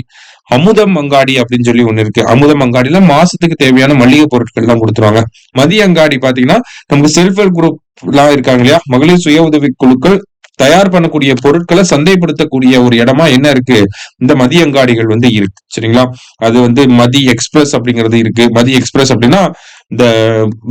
அமுதம் அங்காடி அப்படின்னு சொல்லி ஒண்ணு இருக்கு. அமுதம் அங்காடியில மாசத்துக்கு தேவையான மளிகை பொருட்கள் எல்லாம் கொடுத்துருவாங்க. மதிய அங்காடி பாத்தீங்கன்னா நமக்கு செல்ஃப் ஹெல்ப் குரூப் எல்லாம் இருக்காங்க இல்லையா, மகளிர் சுய உதவி குழுக்கள் தயார் பண்ணக்கூடிய பொருட்களை சந்தைப்படுத்தக்கூடிய ஒரு இடமா என்ன இருக்கு, இந்த மதிய அங்காடிகள் வந்து இருக்கு. சரிங்களா? அது வந்து மதி எக்ஸ்பிரஸ் அப்படிங்கிறது இருக்கு. மதி எக்ஸ்பிரஸ் அப்படின்னா இந்த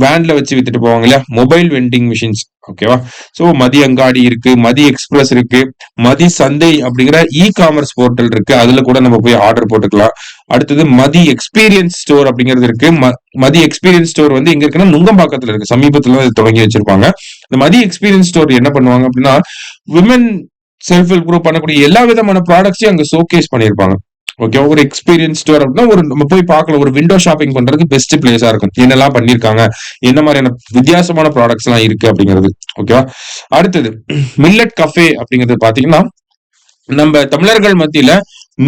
வேன்ல வச்சு வித்துட்டு போவாங்க இல்லையா, மொபைல் வெண்டிங் மிஷின்ஸ். ஓகேவா? சோ மதி அங்காடி இருக்கு, மதி எக்ஸ்பிரஸ் இருக்கு, மதி சந்தை அப்படிங்கிற இ காமர்ஸ் போர்ட்டல் இருக்கு, அதுல கூட நம்ம போய் ஆர்டர் போட்டுக்கலாம். அடுத்தது மதி எக்ஸ்பீரியன்ஸ் ஸ்டோர் அப்படிங்கிறது இருக்கு. மதி எக்ஸ்பீரியன்ஸ் ஸ்டோர் வந்து எங்க இருக்குன்னா நுங்கம்பாக்கத்துல இருக்கு, சமீபத்துல தொடங்கி வச்சிருப்பாங்க. இந்த மதி எக்ஸ்பீரியன்ஸ் ஸ்டோர் என்ன பண்ணுவாங்க அப்படின்னா, விமன் செல்ஃப் ஹெல்ப் குரூப் பண்ணக்கூடிய எல்லா விதமான ப்ராடக்ட்ஸையும் அங்க ஷோகேஸ் பண்ணிருப்பாங்க. ஓகே, ஒரு எக்ஸ்பீரியன்ஸ் ஸ்டோர் அப்படின்னா ஒரு நம்ம போய் பார்க்கலாம், ஒரு விண்டோ ஷாப்பிங் பண்றதுக்கு பெஸ்ட் பிளேஸா இருக்கும். என்னெல்லாம் பண்ணிருக்காங்க, என்ன மாதிரியான வித்தியாசமான ப்ராடக்ட்ஸ் எல்லாம் இருக்கு அப்படிங்கிறது. ஓகேவா? அடுத்தது மில்லட் கஃபே அப்படிங்கிறது பாத்தீங்கன்னா, நம்ம தமிழர்கள் மத்தியில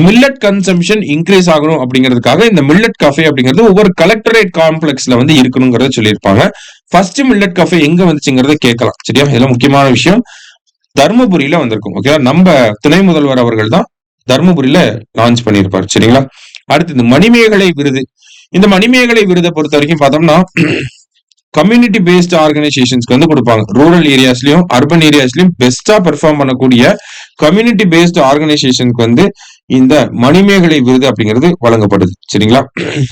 மில்லட் கன்சம்ஷன் இன்க்ரீஸ் ஆகணும் அப்படிங்கிறதுக்காக இந்த மில்லட் கஃபே அப்படிங்கிறது ஒவ்வொரு கலெக்டரேட் காம்ப்ளெக்ஸ்ல வந்து இருக்கணுங்கிறத சொல்லியிருப்பாங்க. ஃபர்ஸ்ட் மில்லட் கஃபே எங்க வந்துச்சுங்கிறத கேட்கலாம். சரியா? இதெல்லாம் முக்கியமான விஷயம். தர்மபுரியில வந்திருக்கும். ஓகேவா? நம்ம துணை முதல்வர் அவர்கள் தான் தர்மபுரியில லான்ச் பண்ணியிருப்பார். சரிங்களா? அடுத்தது மணிமேகலை விருது. இந்த மணிமேகலை விருதை பொறுத்த வரைக்கும் பார்த்தோம்னா கம்யூனிட்டி பேஸ்ட் ஆர்கனைசேஷன்ஸ்க்கு வந்து கொடுப்பாங்க. ரூரல் ஏரியாஸ்லயும் அர்பன் ஏரியாஸ்லயும் பெஸ்டா பெர்ஃபார்ம் பண்ணக்கூடிய கம்யூனிட்டி பேஸ்ட் ஆர்கனைசேஷனுக்கு வந்து இந்த மணிமேகலை விருது அப்படிங்கிறது வழங்கப்படுது. சரிங்களா?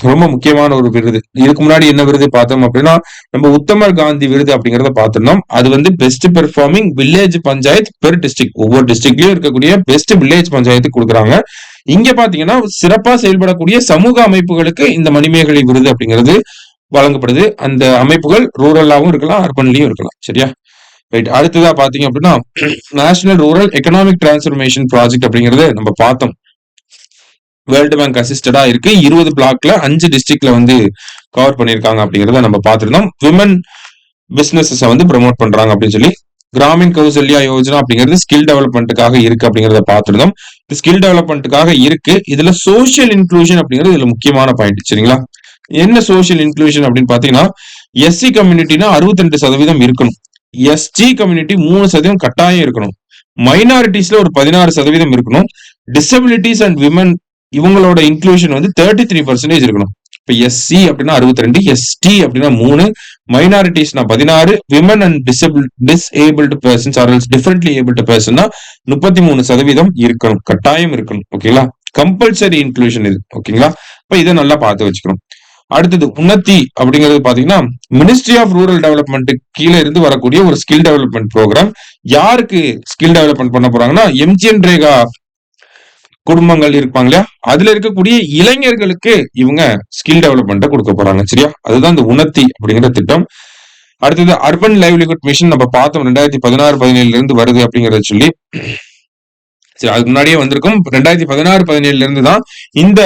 ரொம்ப முக்கியமான ஒரு விருது. இதுக்கு முன்னாடி என்ன விருது பார்த்தோம் அப்படின்னா, நம்ம உத்தமர் காந்தி விருது அப்படிங்கறத பார்த்திருந்தோம். அது வந்து best performing village panchayat per district, ஒவ்வொரு டிஸ்ட்ரிக்ட்லயும் இருக்கக்கூடிய பெஸ்ட் வில்லேஜ் பஞ்சாயத்து கொடுக்குறாங்க. இங்க பாத்தீங்கன்னா சிறப்பா செயல்படக்கூடிய சமூக அமைப்புகளுக்கு இந்த மணிமேகலை விருது அப்படிங்கிறது வழங்கப்படுது. அந்த அமைப்புகள் ரூரலாவும் இருக்கலாம், அர்பன்லயும் இருக்கலாம். சரியா? ரைட். அடுத்ததா பாத்தீங்க அப்படின்னா national rural economic transformation project அப்படிங்கறது நம்ம பார்த்தோம். வேர்ல்டு பேங்க் அசிஸ்டடா இருக்கு. 20 பிளாக்ல 5 டிஸ்ட்ரிக்ட்ல வந்து கவர் பண்ணிருக்காங்க அப்படிங்கறத நம்ம பார்த்திருந்தோம். விமன் பிசினஸஸ் வந்து ப்ரமோட் பண்றாங்க அப்படின்னு சொல்லி. கிராமின் கௌசல்யா யோஜனா அப்படிங்கிறது ஸ்கில் டெவலப்மெண்ட்டுக்காக இருக்கு அப்படிங்கறத பார்த்திருந்தோம். ஸ்கில் டெவலப்மெண்ட்டுக்காக இருக்கு. இதுல சோசியல் இன்க்ளூஷன் அப்படிங்கிறது இதுல முக்கியமான பாயிண்ட். சரிங்களா? என்ன சோசியல் இன்க்ளூஷன் அப்படின்னு பாத்தீங்கன்னா, எஸ்சி கம்யூனிட்டினா 62% இருக்கணும், எஸ்டி கம்யூனிட்டி 3% கட்டாயம் இருக்கணும், மைனாரிட்டிஸ்ல ஒரு 16% இருக்கணும், டிசபிலிட்டிஸ் அண்ட் விமன் இவங்களோட இன்க்ளூஷன் வந்து 33% இருக்கணும். இப்ப எஸ்சி அப்படின்னா 62, எஸ்டி அப்படின்னா 3, மைனாரிட்டிஸ்னா 16, women and disabled persons or differently abled பர்சன்னா 33% இருக்கணும், கட்டாயம் இருக்கணும். ஓகேங்களா? கம்பல்சரி இன்க்ளூஷன் இது. ஓகேங்களா? இப்ப இதை நல்லா பார்த்து வச்சுக்கணும். அடுத்தது உன்னதி அப்படிங்கிறது பாத்தீங்கன்னா மினிஸ்ட்ரி ஆஃப் ரூரல் டெவலப்மெண்ட் கீழே இருந்து வரக்கூடிய ஒரு ஸ்கில் டெவலப்மெண்ட் ப்ரோக்ராம். யாருக்கு ஸ்கில் டெவலப்மெண்ட் பண்ண போறாங்கன்னா, எம்ஜிஎன் ரேகா குடும்பங்கள் இருப்பாங்க இல்லையா, அதுல இருக்கக்கூடிய இளைஞர்களுக்கு இவங்க ஸ்கில் டெவலப்மெண்ட்டை கொடுக்க போறாங்க. சரியா? அதுதான் இந்த உன்னதி அப்படிங்கிற திட்டம். அடுத்தது அர்பன் லைவ்லிஹுட் மிஷன் நம்ம பார்த்தோம், 2016-17 இருந்து வருது அப்படிங்கறத சொல்லி. சரி, அதுக்கு முன்னாடியே வந்திருக்கும். 2016-17 இருந்து தான் இந்த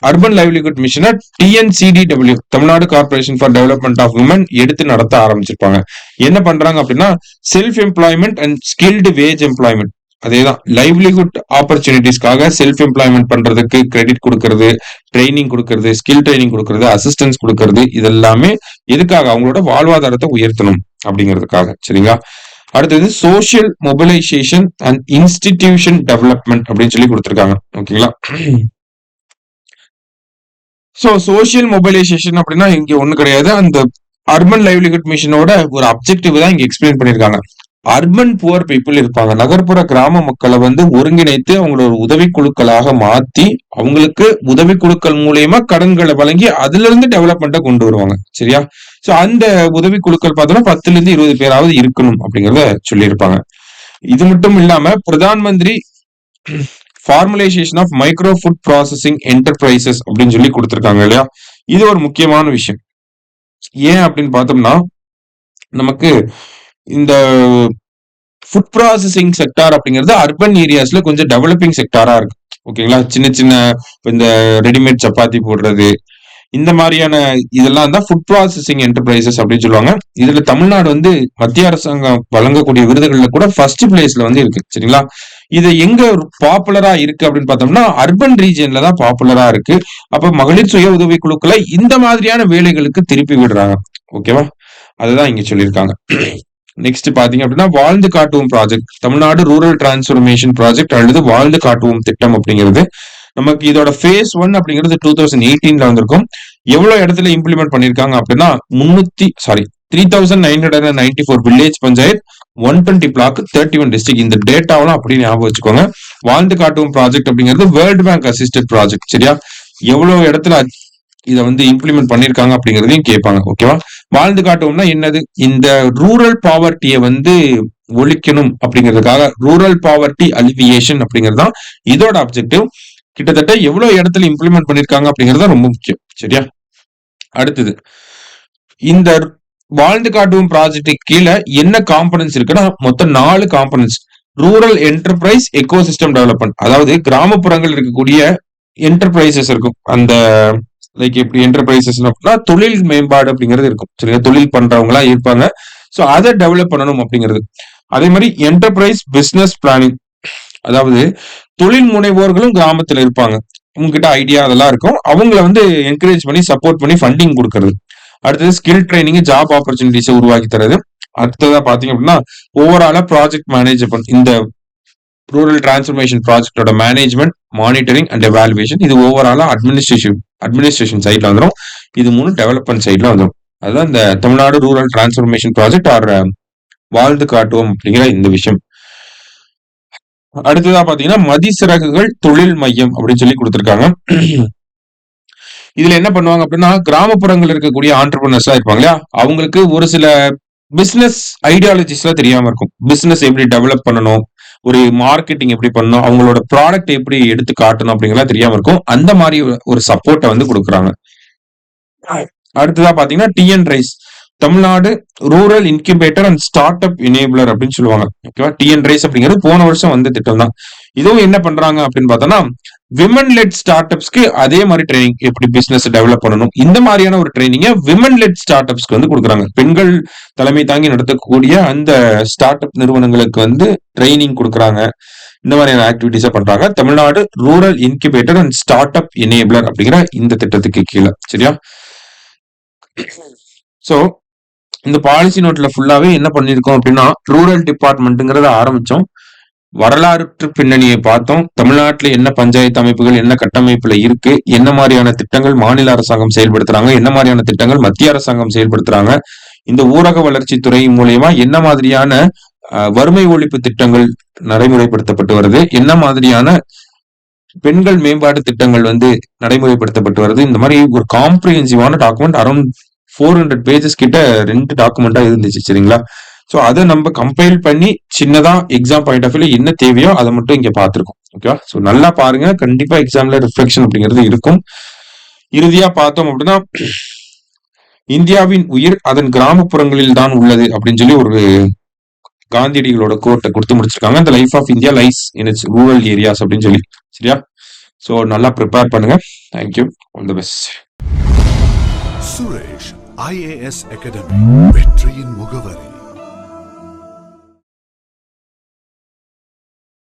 அர்பன் லைவ்லிஹுட் மிஷனை TNCDW, Tamil Nadu corporation for development of women எடுத்து நடத்த ஆரம்பிச்சிருப்பாங்க. என்ன பண்றாங்க அப்படின்னா, self employment and skilled wage employment, அதேதான் லைவ்லிஹுட் ஆப்பர்ச்சுனிட்டிஸ்க்காக செல்ஃப் எம்ப்ளாய்மெண்ட் பண்றதுக்கு கிரெடிட் கொடுக்கறது, ட்ரைனிங் கொடுக்கறது, ஸ்கில் ட்ரைனிங் கொடுக்கறது, அசிஸ்டன்ஸ் கொடுக்கறது, இதெல்லாமே எதுக்காக, அவங்களோட வாழ்வாதாரத்தை உயர்த்தணும் அப்படிங்கிறதுக்காக. சரிங்களா? அடுத்தது social mobilisation and institution development அப்படின்னு சொல்லி கொடுத்திருக்காங்க. ஓகேங்களா? சோ சோசியல் மொபிலைசேஷன் அப்படின்னா இங்க ஒண்ணு கிடையாது, அந்த அர்பன் லைவ்லிஹுட் மிஷனோட ஒரு அப்ஜெக்டிவ் தான் இங்க எக்ஸ்பிளைன் பண்ணிருக்காங்க. அர்பன் புவர் பீப்புள் இருப்பாங்க, நகர்ப்புற கிராம மக்களை வந்து ஒருங்கிணைத்து அவங்களோட உதவி குழுக்களாக மாத்தி அவங்களுக்கு உதவி குழுக்கள் மூலியமா கடன்களை வழங்கி அதுல இருந்து டெவலப்மெண்ட்டை கொண்டு வருவாங்க. சரியா? சோ அந்த உதவி குழுக்கள் பார்த்தோம்னா 10 ல இருந்து 20 பேராவது இருக்கணும் அப்படிங்கறத சொல்லியிருப்பாங்க. இது மட்டும் இல்லாம Pradhan Mantri formalisation of micro food processing enterprises அப்படின்னு சொல்லி கொடுத்திருக்காங்க இல்லையா. இது ஒரு முக்கியமான விஷயம். ஏன் அப்படின்னு பார்த்தோம்னா நமக்கு இந்த ஃபுட் ப்ராசஸிங் செக்டார் அப்படிங்கிறது அர்பன் ஏரியாஸ்ல கொஞ்சம் டெவலப்பிங் செக்டாரா இருக்கு. ஓகேங்களா. சின்ன சின்ன இந்த ரெடிமேட் சப்பாத்தி போடுறது இந்த மாதிரியான இதெல்லாம் தான் ஃபுட் ப்ராசஸிங் என்டர்பிரைசஸ் அப்படின்னு சொல்லுவாங்க. இதுல தமிழ்நாடு வந்து மத்திய அரசாங்கம் வழங்கக்கூடிய விருதுகள்ல கூட ஃபர்ஸ்ட் பிளேஸ்ல வந்து இருக்கு. சரிங்களா. இது எங்க பாப்புலரா இருக்கு அப்படின்னு பார்த்தோம்னா அர்பன் ரீஜன்ல தான் பாப்புலரா இருக்கு. அப்ப மகளிர் சுய உதவி குழுக்களை இந்த மாதிரியான வேலைகளுக்கு திருப்பி விடுறாங்க. ஓகேவா. அதுதான் இங்க சொல்லியிருக்காங்க. நெக்ஸ்ட் பாத்தீங்க அப்படின்னா வாழ்ந்து காட்டுவோம் project, Tamil Nadu rural transformation project அல்லது வாழ்ந்து காட்டுவோம் திட்டம் அப்படிங்கிறது நமக்கு இதோட ஃபேஸ் 1 அப்படிங்கிறது 2018ல வந்திருக்கும். எவ்வளவு இடத்துல இம்ப்ளிமெண்ட் பண்ணிருக்காங்க அப்படின்னா 3994 வில்லேஜ் பஞ்சாயத், 120 பிளாக், 31 டிஸ்ட்ரிக்ட். இந்த டேட்டாவெல்லாம் அப்படி ஞாபகம் வச்சுக்கோங்க. வாழ்ந்து காட்டுவோம் ப்ராஜெக்ட் அப்படிங்கிறது வேர்ல்டு பேங்க் அசிஸ்டட் ப்ராஜெக்ட். சரியா. எவ்வளவு இடத்துல இதை வந்து இம்ப்ளிமெண்ட் பண்ணிருக்காங்க அப்படிங்கறதையும் கேட்பாங்க. ஓகேவா. வாழ்ந்து காட்டுவோம்னா என்னது, இந்த ரூரல் பாவர்ட்டியை வந்து ஒழிக்கணும் அப்படிங்கிறதுக்காக ரூரல் பாவர்ட்டி அலிவியேஷன் அப்படிங்கிறது தான் இதோட அப்ஜெக்டிவ். கிட்டத்தட்ட எவ்வளவு இடத்துல இம்ப்ளிமெண்ட் பண்ணிருக்காங்க அப்படிங்கிறது ரொம்ப முக்கியம். சரியா. அடுத்தது இந்த வாழ்ந்து காட்டுவோம் ப்ராஜெக்ட் கீழே என்ன காம்பனன்ஸ் இருக்குன்னா மொத்தம் 4 components. Rural enterprise ecosystem development, அதாவது கிராமப்புறங்கள் இருக்கக்கூடிய என்டர்பிரைசஸ் இருக்கும். அந்த லைக் எப்படி என்டர்பிரைசஸ் அப்படின்னா தொழில் மேம்பாடு அப்படிங்கிறது இருக்கும். சரியா. தொழில் பண்றவங்களா இருப்பாங்க. ஸோ அதை டெவலப் பண்ணணும் அப்படிங்கிறது. அதே மாதிரி என்டர்பிரைஸ் பிசினஸ் பிளானிங், அதாவது தொழில் முனைவோர்களும் கிராமத்துல இருப்பாங்க. உங்ககிட்ட ஐடியா அதெல்லாம் இருக்கும். அவங்கள வந்து என்கரேஜ் பண்ணி சப்போர்ட் பண்ணி ஃபண்டிங் கொடுக்கறது. அடுத்தது ஸ்கில் ட்ரைனிங், ஜாப் ஆப்பர்ச்சுனிட்டிஸை உருவாக்கி தரது. அடுத்ததா பாத்தீங்க அப்படின்னா ஓவராலா ப்ராஜெக்ட் மேனேஜ்மெண்ட், இந்த ரூரல் டிரான்ஸ்ஃபர்மேஷன் ப்ராஜெக்டோட மேனேஜ்மெண்ட், மானிட்டரிங் அண்ட் எவாலுவேஷன். இது ஓவராலா அட்மினிஸ்ட்ரேஷன் சைட்ல வந்துடும். இது 3 டெவலப்மெண்ட் சைட்ல வந்துடும். அதுதான் இந்த Tamil Nadu rural transformation project or வாழ்ந்து காட்டுவோம் அப்படிங்கிற இந்த விஷயம். அடுத்ததா பாத்தீங்கன்னா மதிசிறகுகள் தொழில் மையம் அப்படின்னு சொல்லி கொடுத்திருக்காங்க. இதுல என்ன பண்ணுவாங்க அப்படின்னா கிராமப்புறங்கள் இருக்கக்கூடிய ஆண்டர்பிரினர்ஸா இருப்பாங்க இல்லையா, அவங்களுக்கு ஒரு சில பிசினஸ் ஐடியாலஜிஸ் எல்லாம் தெரியாம இருக்கும். பிசினஸ் எப்படி டெவலப் பண்ணணும், ஒரு மார்க்கெட்டிங் எப்படி பண்ணணும், அவங்களோட ப்ராடக்ட் எப்படி எடுத்து காட்டணும் அப்படிங்கலாம் தெரியாம இருக்கும். அந்த மாதிரி ஒரு சப்போர்ட்டை வந்து கொடுக்குறாங்க. அடுத்ததா பாத்தீங்கன்னா TN rice, Tamil Nadu rural incubator and start up enabler அப்படின்னு சொல்லுவாங்க. ஓகேவா. டிஎன் ரைஸ் அப்படிங்கிறது போன வருஷம் வந்த திட்டம் தான். இதுவும் என்ன பண்றாங்க அப்படின்னு பார்த்தோம்னா விமன் லெட் ஸ்டார்ட் அப்ஸ்க்கு அதே மாதிரி ட்ரைனிங், எப்படி பிசினஸ் டெவலப் பண்ணணும் இந்த மாதிரியான ஒரு ட்ரைனிங்கை விமன் லெட் ஸ்டார்ட் அப்ஸ்க்கு வந்து கொடுக்குறாங்க. பெண்கள் தலைமை தாங்கி நடத்தக்கூடிய அந்த ஸ்டார்ட் அப் நிறுவனங்களுக்கு வந்து ட்ரைனிங் கொடுக்குறாங்க. இந்த மாதிரியான ஆக்டிவிட்டிஸை பண்றாங்க. Tamil Nadu rural incubator and start up enabler அப்படிங்கிற இந்த திட்டத்துக்கு கீழே. சரியா. சோ இந்த பாலிசி நோட்ல ஃபுல்லாவே என்ன பண்ணிருக்கோம் அப்படின்னா ரூரல் டிபார்ட்மெண்ட்ங்கிறத ஆரம்பிச்சோம், வரலாற்று பின்னணியை பார்த்தோம், தமிழ்நாட்டுல என்ன பஞ்சாயத்து அமைப்புகள் என்ன கட்டமைப்புல இருக்கு, என்ன மாதிரியான திட்டங்கள் மாநில அரசாங்கம் செயல்படுத்துறாங்க, என்ன மாதிரியான திட்டங்கள் மத்திய அரசாங்கம் செயல்படுத்துறாங்க, இந்த ஊரக வளர்ச்சித்துறை மூலியமா என்ன மாதிரியான வறுமை ஒழிப்பு திட்டங்கள் நடைமுறைப்படுத்தப்பட்டு வருது, என்ன மாதிரியான பெண்கள் மேம்பாட்டு திட்டங்கள் வந்து நடைமுறைப்படுத்தப்பட்டு வருது. இந்த மாதிரி ஒரு காம்ப்ரிஹென்சிவான டாக்குமெண்ட் அரௌண்ட் 400 பேஜஸ் கிட்ட 2 டாக்குமெண்டா இருந்துச்சு. சரிங்களா. ஸோ அதை நம்ம கம்பைல் பண்ணி சின்னதா எக்ஸாம் பாயிண்ட் ஆஃப் வியூல என்ன தேவையோ அதை மட்டும் இங்க பார்த்திருக்கோம். ஓகேவா. ஸோ நல்லா பாருங்க, கண்டிப்பா எக்ஸாம்ல ரிஃப்ளெக்ஷன் அப்படிங்கிறது இருக்கும். இறுதியா பார்த்தோம் அப்படின்னா இந்தியாவின் உயிர் அதன் கிராமப்புறங்களில் தான் உள்ளது அப்படின்னு சொல்லி ஒரு காந்தியடிகளோட கோட்டை கொடுத்து முடிச்சிருக்காங்க. இந்த life of India lies in its rural areas அப்படின்னு சொல்லி. சரியா. ஸோ நல்லா ப்ரிப்பேர் பண்ணுங்க. Thank you. All the best. Suresh IAS academy, வெற்றியின் முகவரி.